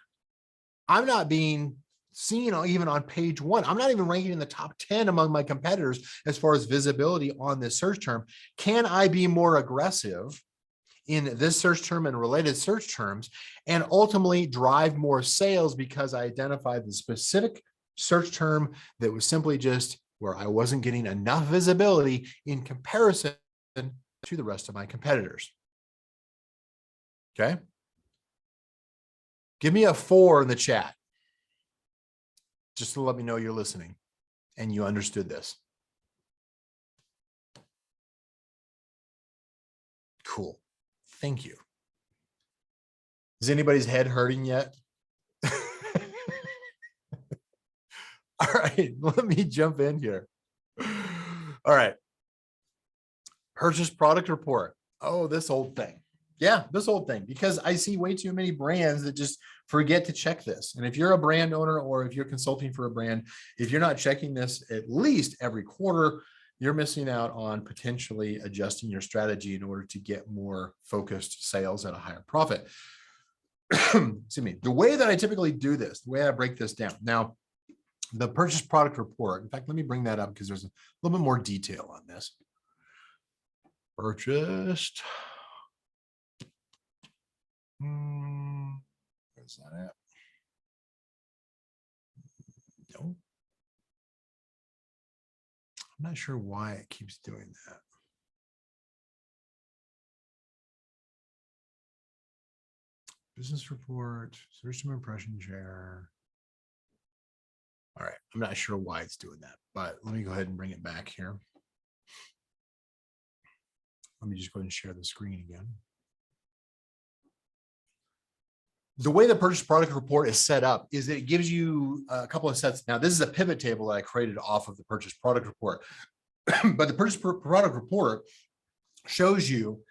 I'm not being seen even on page 1. I'm not even ranking in the top 10 among my competitors as far as visibility on this search term. Can I be more aggressive in this search term and related search terms and ultimately drive more sales because I identified the specific search term that was simply just where I wasn't getting enough visibility in comparison to the rest of my competitors? Okay. Give me a 4 in the chat, just to let me know you're listening and you understood this. Cool. Thank you. Is anybody's head hurting yet? All right, let me jump in here. All right. Purchase product report. Oh, this old thing. Yeah, this old thing, because I see way too many brands that just forget to check this. And if you're a brand owner or if you're consulting for a brand, if you're not checking this at least every quarter, you're missing out on potentially adjusting your strategy in order to get more focused sales at a higher profit. Excuse me. The way that I typically do this, the way I break this down. Now, the purchase product report, in fact, let me bring that up because there's a little bit more detail on this. Purchased. Where's that at? No. I'm not sure why it keeps doing that. Business report, search term impression share. All right, I'm not sure why it's doing that, but let me go ahead and bring it back here. Let me just go ahead and share the screen again. The way the purchase product report is set up is that it gives you a couple of sets. Now, this is a pivot table that I created off of the purchase product report, but the purchase product report shows you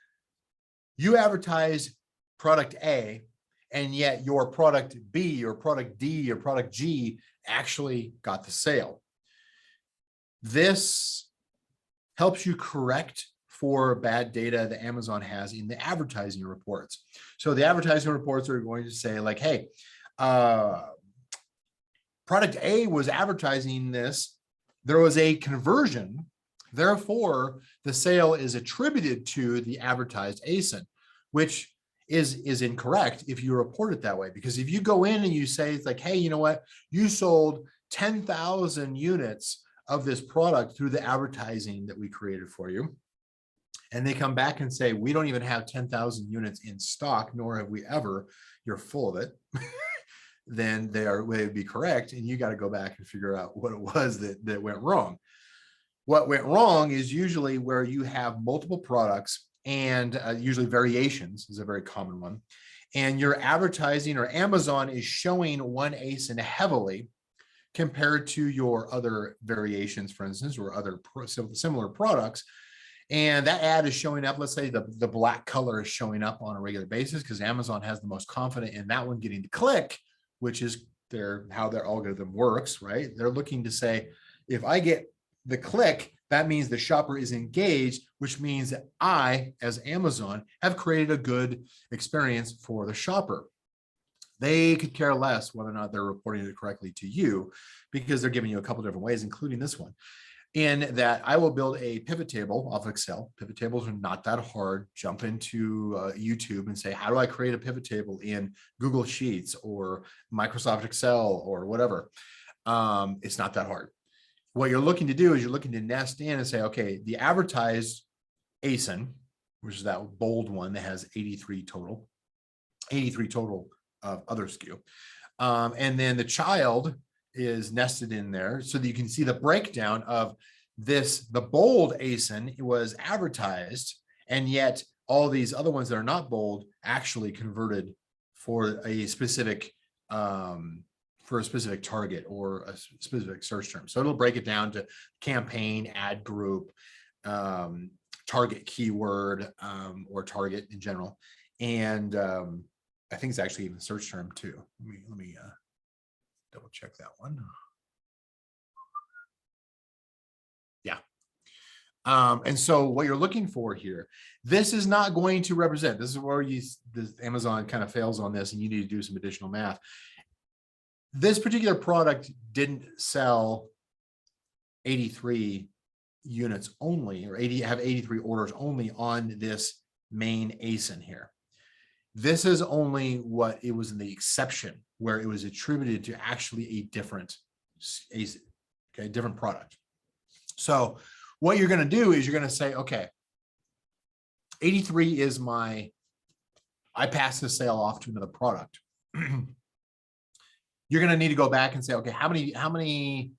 advertise product A, and yet your product B or product D or product G actually got the sale. This helps you correct for bad data that Amazon has in the advertising reports. So the advertising reports are going to say like, hey, product A was advertising this, there was a conversion, therefore the sale is attributed to the advertised ASIN, which is incorrect if you report it that way. Because if you go in and you say, it's like, hey, you know what, you sold 10,000 units of this product through the advertising that we created for you, and they come back and say, we don't even have 10,000 units in stock, nor have we ever, you're full of it, then they would be correct. And you got to go back and figure out what it was that went wrong. What went wrong is usually where you have multiple products, and usually variations is a very common one. And your advertising or Amazon is showing one ASIN heavily compared to your other variations, for instance, or other similar products. And that ad is showing up, let's say the black color is showing up on a regular basis because Amazon has the most confident in that one getting the click, which is how their algorithm works, right? They're looking to say, if I get the click, that means the shopper is engaged, which means that I, as Amazon, have created a good experience for the shopper. They could care less whether or not they're reporting it correctly to you because they're giving you a couple different ways, including this one. In that I will build a pivot table off Excel. Pivot tables are not that hard. Jump into YouTube and say, how do I create a pivot table in Google Sheets or Microsoft Excel or whatever? It's not that hard. What you're looking to do is you're looking to nest in and say, okay, the advertised ASIN, which is that bold one that has 83 total of other SKU. And then the child is nested in there so that you can see the breakdown of this. The bold ASIN was advertised, and yet all these other ones that are not bold actually converted for a specific target or a specific search term. So it'll break it down to campaign, ad group, target keyword, or target in general. And I think it's actually even search term too. Let me double check that one. Yeah. And so what you're looking for here, this is not going to represent, this is where Amazon kind of fails on this and you need to do some additional math. This particular product didn't sell 83 units only, or have 83 orders only on this main ASIN here. This is only what it was in the exception where it was attributed to actually a different ASIN, okay, different product. So what you're going to do is you're going to say, okay, 83 is I pass the sale off to another product. You're going to need to go back and say, okay, how many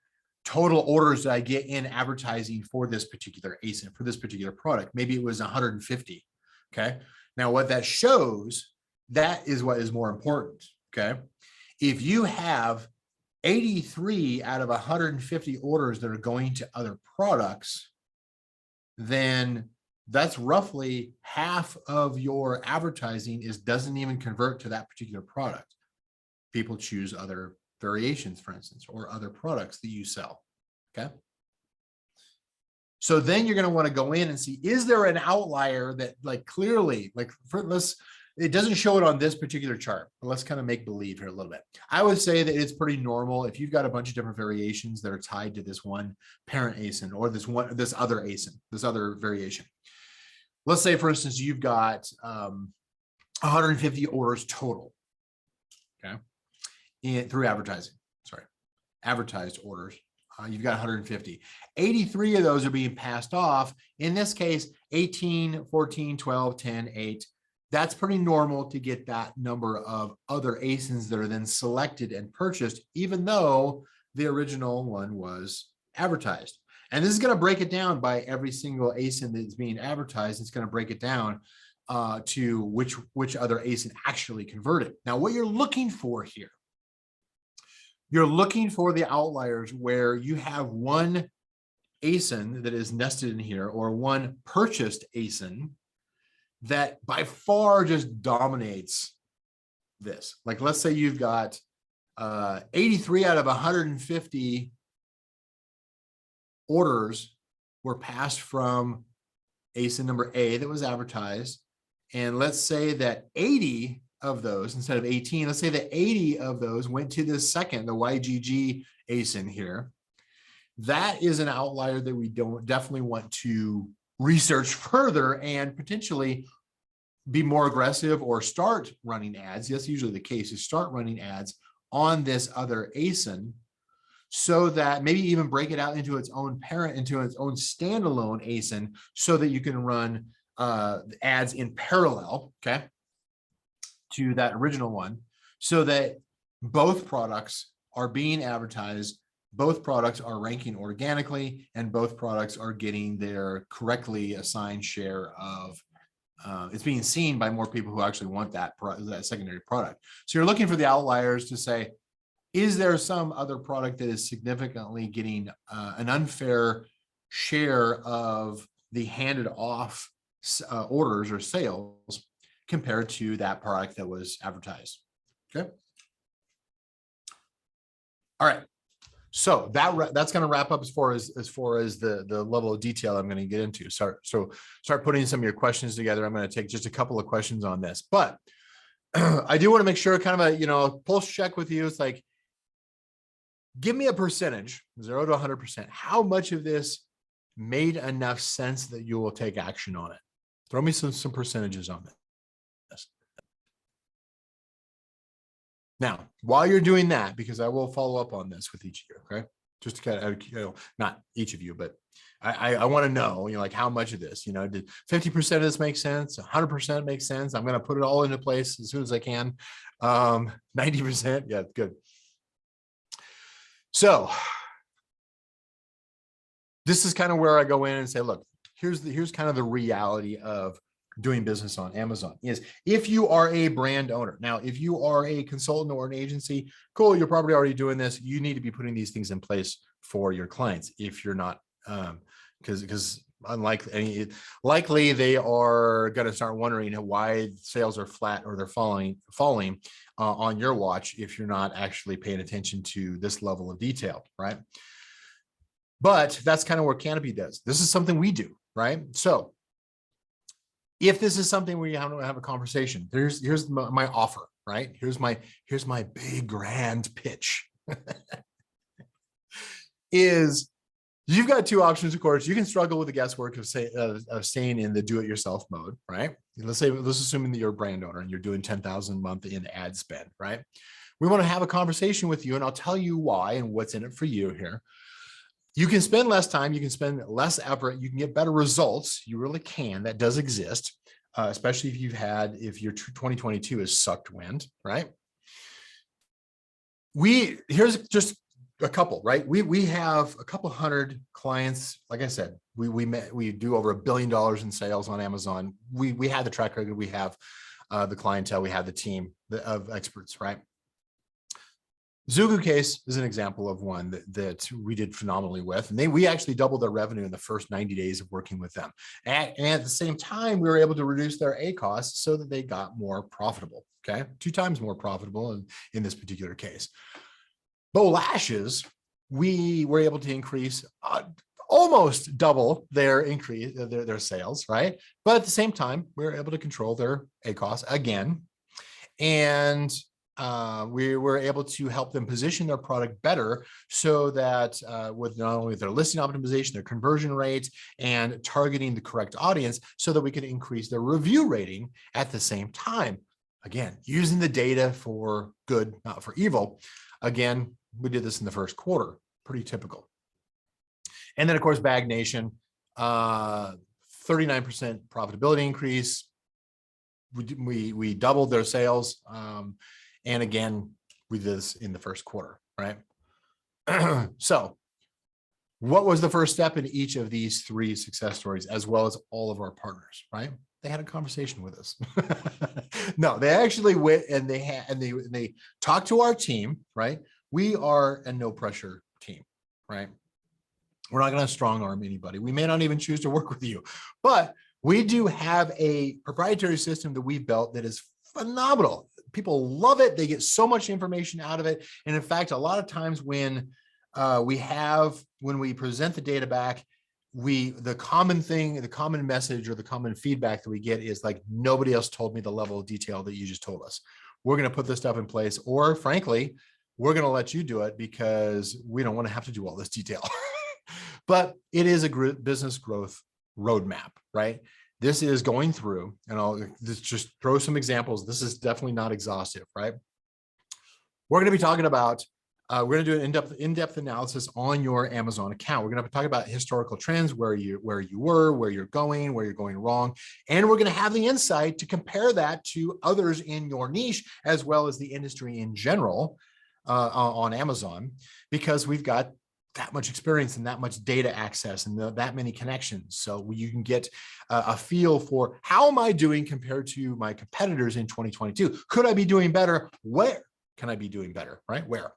total orders did I get in advertising for this particular ASIN, for this particular product? Maybe it was 150. Okay. Now what that shows, that is what is more important. Okay. If you have 83 out of 150 orders that are going to other products, then that's roughly half of your advertising doesn't even convert to that particular product. People choose other variations, for instance, or other products that you sell. Okay. So then you're going to want to go in and see, is there an outlier that clearly, it doesn't show it on this particular chart, but let's kind of make believe here a little bit. I would say that it's pretty normal if you've got a bunch of different variations that are tied to this one parent ASIN or this other ASIN, this other variation. Let's say, for instance, you've got 150 orders total. Okay. Through advertising, advertised orders. You've got 150. 83 of those are being passed off. In this case, 18, 14, 12, 10, 8. That's pretty normal to get that number of other ASINs that are then selected and purchased, even though the original one was advertised. And this is going to break it down by every single ASIN that's being advertised. It's going to break it down to which other ASIN actually converted. Now, what you're looking for here, you're looking for the outliers where you have one ASIN that is nested in here, or one purchased ASIN that by far just dominates this. Like, let's say you've got 83 out of 150 orders were passed from ASIN number A that was advertised. And let's say that 80 of those, instead of 18, let's say that 80 of those went to this second, the YGG ASIN here. That is an outlier that we definitely want to research further and potentially be more aggressive or start running ads. That's usually the case, is start running ads on this other ASIN, so that maybe even break it out into its own parent, into its own standalone ASIN, so that you can run ads in parallel, okay, to that original one, so that both products are being advertised, both products are ranking organically, and both products are getting their correctly assigned share of it's being seen by more people who actually want that secondary product. So you're looking for the outliers to say, is there some other product that is significantly getting an unfair share of the handed off orders or sales compared to that product that was advertised? Okay. All right. So that's going to wrap up as far as the level of detail I'm going to get into. So start putting some of your questions together. I'm going to take just a couple of questions on this, but I do want to make sure, kind of a pulse check with you. It's like, give me a percentage, 0 to 100%. How much of this made enough sense that you will take action on it? Throw me some percentages on this. Now, while you're doing that, because I will follow up on this with each of you, okay? Just to kind of, not each of you, but I want to know, like, how much of this, did 50% of this make sense? 100% make sense? I'm going to put it all into place as soon as I can. 90%, yeah, good. So this is kind of where I go in and say, look, here's kind of the reality of doing business on Amazon. Is if you are a brand owner. Now, if you are a consultant or an agency, cool, you're probably already doing this. You need to be putting these things in place for your clients. If you're not, because likely they are going to start wondering why sales are flat or they're falling on your watch if you're not actually paying attention to this level of detail, right? But that's kind of what Canopy does. This is something we do, right? So if this is something where you have a conversation, here's my offer, right? Here's my big grand pitch. Is you've got two options, of course. You can struggle with the guesswork of staying in the do-it-yourself mode, right? Let's assume that you're a brand owner and you're doing 10,000 a month in ad spend, right? We want to have a conversation with you, and I'll tell you why and what's in it for you here. You can spend less time, you can spend less effort, you can get better results. You really can. That does exist, especially if your 2022 has sucked wind, right? Here's just a couple, right? We have a couple hundred clients. Like I said, we do over $1 billion in sales on Amazon. We have the track record, we have the clientele, we have the team of experts, right? Zugu case is an example of one that we did phenomenally with, and we actually doubled their revenue in the first 90 days of working with them. And at the same time, we were able to reduce their A costs so that they got more profitable. Okay, 2 times more profitable in this particular case. Bow Lashes, we were able to increase almost double their sales, right? But at the same time, we were able to control their A costs again, and we were able to help them position their product better so that with not only their listing optimization, their conversion rates, and targeting the correct audience so that we could increase their review rating at the same time. Again, using the data for good, not for evil. Again, we did this in the first quarter, pretty typical. And then, of course, Bag Nation, 39% profitability increase. We doubled their sales. And again, we did this in the first quarter, right? So what was the first step in each of these 3 success stories, as well as all of our partners, right? They had a conversation with us. No, they actually went and they talked to our team, right? We are a no pressure team, right? We're not going to strong arm anybody. We may not even choose to work with you, but we do have a proprietary system that we've built that is phenomenal. People love it. They get so much information out of it. And in fact, a lot of times when we present the data back, the common message or the common feedback that we get is like, nobody else told me the level of detail that you just told us. We're going to put this stuff in place, or frankly, we're going to let you do it because we don't want to have to do all this detail. But it is a business growth roadmap, right? This is going through, and I'll just throw some examples. This is definitely not exhaustive, right? We're going to be talking about, we're going to do an in-depth analysis on your Amazon account. We're going to talk about historical trends, where you were, where you're going wrong. And we're going to have the insight to compare that to others in your niche, as well as the industry in general on Amazon, because we've got that much experience and that much data access and that many connections. So you can get a feel for, how am I doing compared to my competitors in 2022? Could I be doing better? Where can I be doing better, right? Where?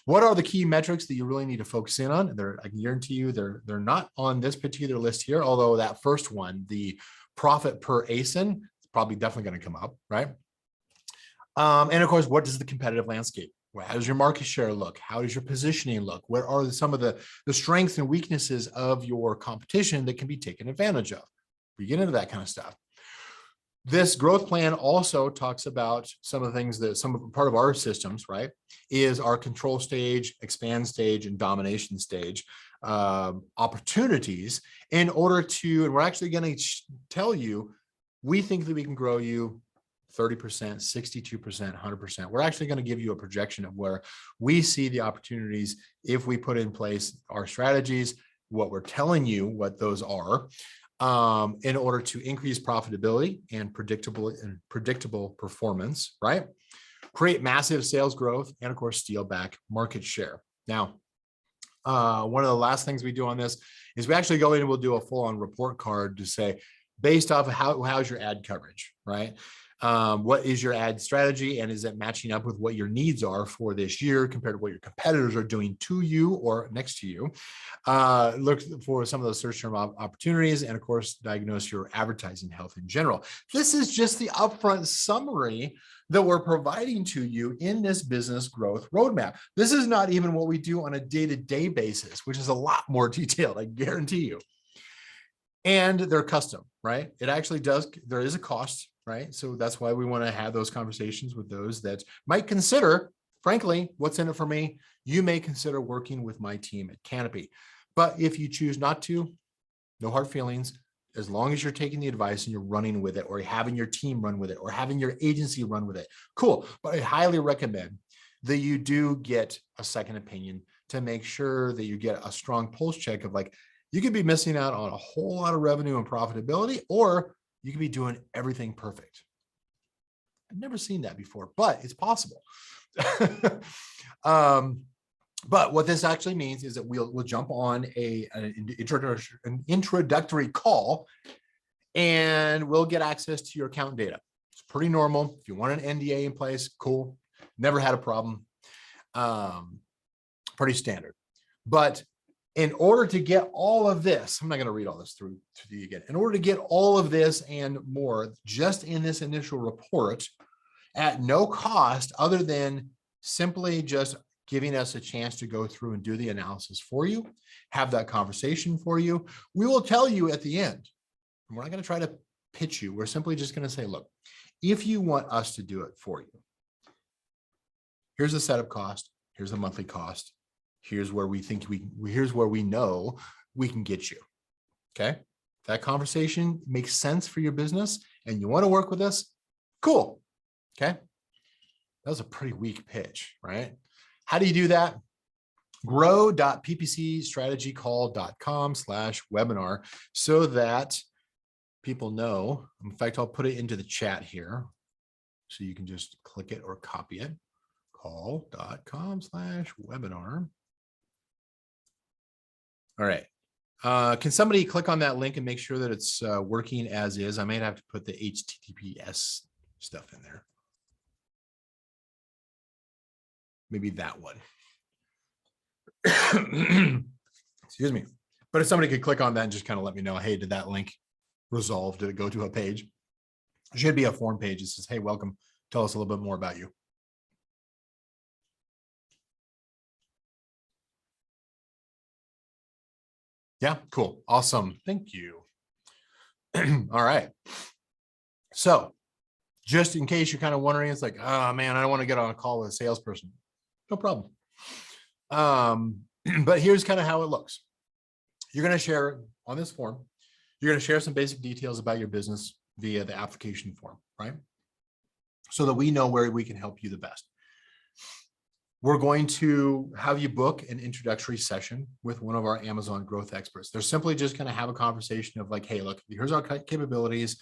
What are the key metrics that you really need to focus in on? I can guarantee you they're not on this particular list here, although that first one, the profit per ASIN, is probably definitely going to come up, right? And of course, what does the competitive landscape? How does your market share look? How does your positioning look? What are some of the strengths and weaknesses of your competition that can be taken advantage of? We get into that kind of stuff. This growth plan also talks about some of the things that part of our systems, right, is our control stage, expand stage, and domination stage opportunities in order to, and we're actually going to tell you, we think that we can grow you 30%, 62%, 100%. We're actually going to give you a projection of where we see the opportunities if we put in place our strategies, what we're telling you, what those are, in order to increase profitability and predictable performance, right? Create massive sales growth, and of course, steal back market share. Now, one of the last things we do on this is we actually go in and we'll do a full-on report card to say, based off of how's your ad coverage, right? What is your ad strategy, and is it matching up with what your needs are for this year compared to what your competitors are doing to you or next to you? Look for some of those search term opportunities, and of course, diagnose your advertising health in general. This is just the upfront summary that we're providing to you in this business growth roadmap. This is not even what we do on a day-to-day basis, which is a lot more detailed, I guarantee you. And they're custom, right? It actually there is a cost, right? So that's why we want to have those conversations with those that might consider, frankly, what's in it for me? You may consider working with my team at Canopy. But if you choose not to, no hard feelings, as long as you're taking the advice and you're running with it, or having your team run with it, or having your agency run with it, cool. But I highly recommend that you do get a second opinion to make sure that you get a strong pulse check of, like, you could be missing out on a whole lot of revenue and profitability, or you could be doing everything perfect. I've never seen that before, but it's possible. But what this actually means is that we'll jump on an introductory call, and we'll get access to your account data. It's pretty normal. If you want an NDA in place, cool. Never had a problem. Pretty standard. But in order to get all of this, I'm not going to read all this through to you again. In order to get all of this and more, just in this initial report, at no cost other than simply just giving us a chance to go through and do the analysis for you, have that conversation for you, we will tell you at the end. And we're not going to try to pitch you. We're simply just going to say, look, if you want us to do it for you, here's the setup cost, here's the monthly cost. Here's where we think here's where we know we can get you. Okay. If that conversation makes sense for your business and you want to work with us, cool. Okay. That was a pretty weak pitch, right? How do you do that? grow.ppcstrategycall.com/webinar so that people know. In fact, I'll put it into the chat here so you can just click it or copy it. Call.com/webinar. All right. Can somebody click on that link and make sure that it's working as is? I might have to put the HTTPS stuff in there. Maybe that one. Excuse me. But if somebody could click on that and just kind of let me know, hey, did that link resolve? Did it go to a page? It should be a form page that says, hey, welcome. Tell us a little bit more about you. Yeah, cool. Awesome. Thank you. All right. So just in case you're kind of wondering, it's like, oh man, I don't want to get on a call with a salesperson. No problem. But here's kind of how it looks. You're going to share on this form, you're going to share some basic details about your business via the application form, right? So that we know where we can help you the best. We're going to have you book an introductory session with one of our Amazon growth experts. They're simply just going to have a conversation of like, hey, look, here's our capabilities.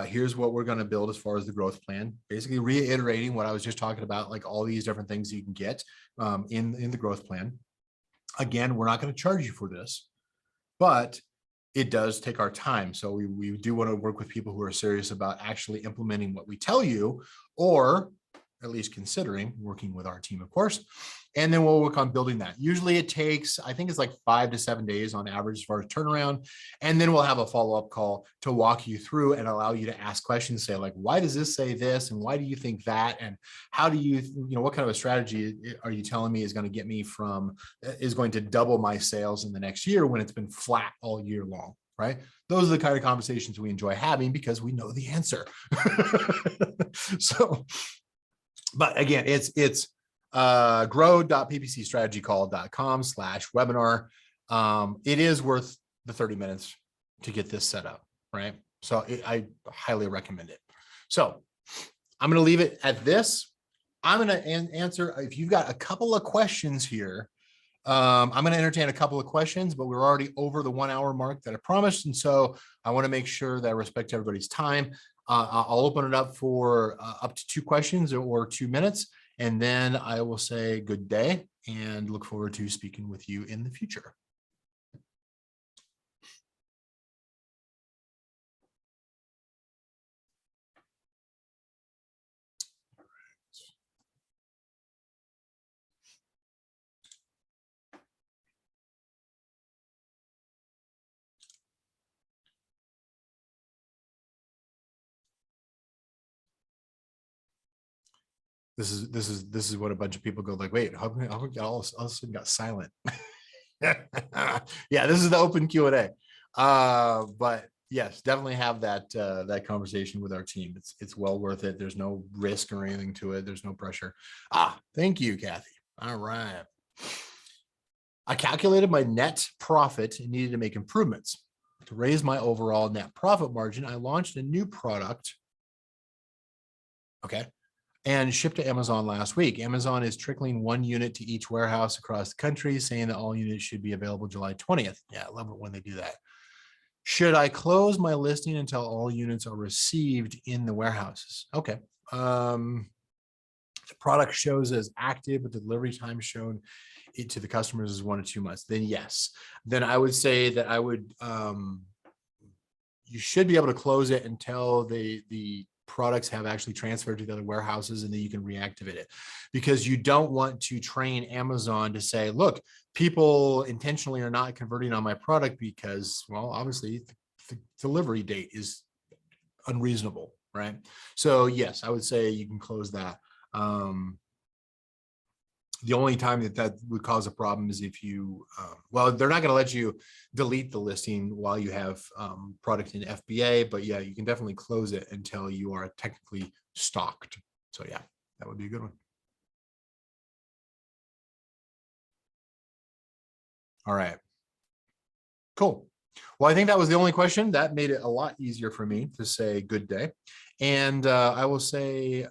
Here's what we're going to build as far as the growth plan, basically reiterating what I was just talking about, like all these different things you can get in the growth plan. Again, we're not going to charge you for this, but it does take our time. So we do want to work with people who are serious about actually implementing what we tell you, or at least considering working with our team, of course. And then we'll work on building that. Usually it takes, I think it's like 5 to 7 days on average as far as turnaround. And then we'll have a follow-up call to walk you through and allow you to ask questions, say like, why does this say this? And why do you think that? And how do you what kind of a strategy are you telling me is going to get me is going to double my sales in the next year when it's been flat all year long, right? Those are the kind of conversations we enjoy having because we know the answer. So, but again, it's grow.ppcstrategycall.com/webinar. It is worth the 30 minutes to get this set up, right? So I highly recommend it. So I'm going to leave it at this. I'm going to answer, if you've got a couple of questions here, I'm going to entertain a couple of questions, but we're already over the 1 hour mark that I promised. And so I want to make sure that I respect everybody's time. I'll open it up for up to 2 questions or 2 minutes. And then I will say good day and look forward to speaking with you in the future. This is what a bunch of people go like, wait, how come all of a sudden got silent? Yeah, this is the open Q&A. But yes, definitely have that conversation with our team. It's well worth it. There's no risk or anything to it. There's no pressure. Thank you, Kathy. All right. I calculated my net profit and needed to make improvements. To raise my overall net profit margin, I launched a new product. Okay. And shipped to Amazon last week. Amazon is trickling 1 unit to each warehouse across the country, saying that all units should be available July 20th. Yeah, I love it when they do that. Should I close my listing until all units are received in the warehouses? Okay. The product shows as active, but the delivery time shown to the customers is 1 to 2 months. Then yes. Then I would say that you should be able to close it until the products have actually transferred to the other warehouses, and then you can reactivate it, because you don't want to train Amazon to say, look, people intentionally are not converting on my product because, well, obviously the delivery date is unreasonable, right? So yes, I would say you can close that. The only time that would cause a problem is if you, well, they're not going to let you delete the listing while you have product in FBA, but yeah, you can definitely close it until you are technically stocked. So yeah, that would be a good one. All right, cool. Well, I think that was the only question. That made it a lot easier for me to say good day. And I will say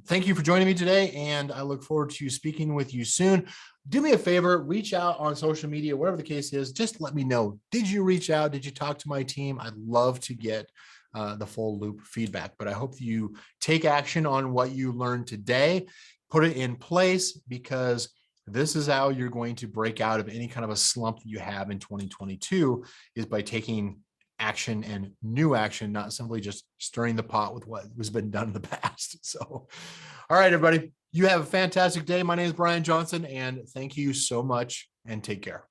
thank you for joining me today, and I look forward to speaking with you soon. Do me a favor, reach out on social media, whatever the case is, just let me know. Did you reach out? Did you talk to my team? I'd love to get the full loop feedback, but I hope you take action on what you learned today, put it in place, because This is how you're going to break out of any kind of a slump that you have in 2022, is by taking action and new action, not simply just stirring the pot with what has been done in the past. So, all right, everybody, you have a fantastic day. My name is Brian Johnson, and thank you so much, and take care.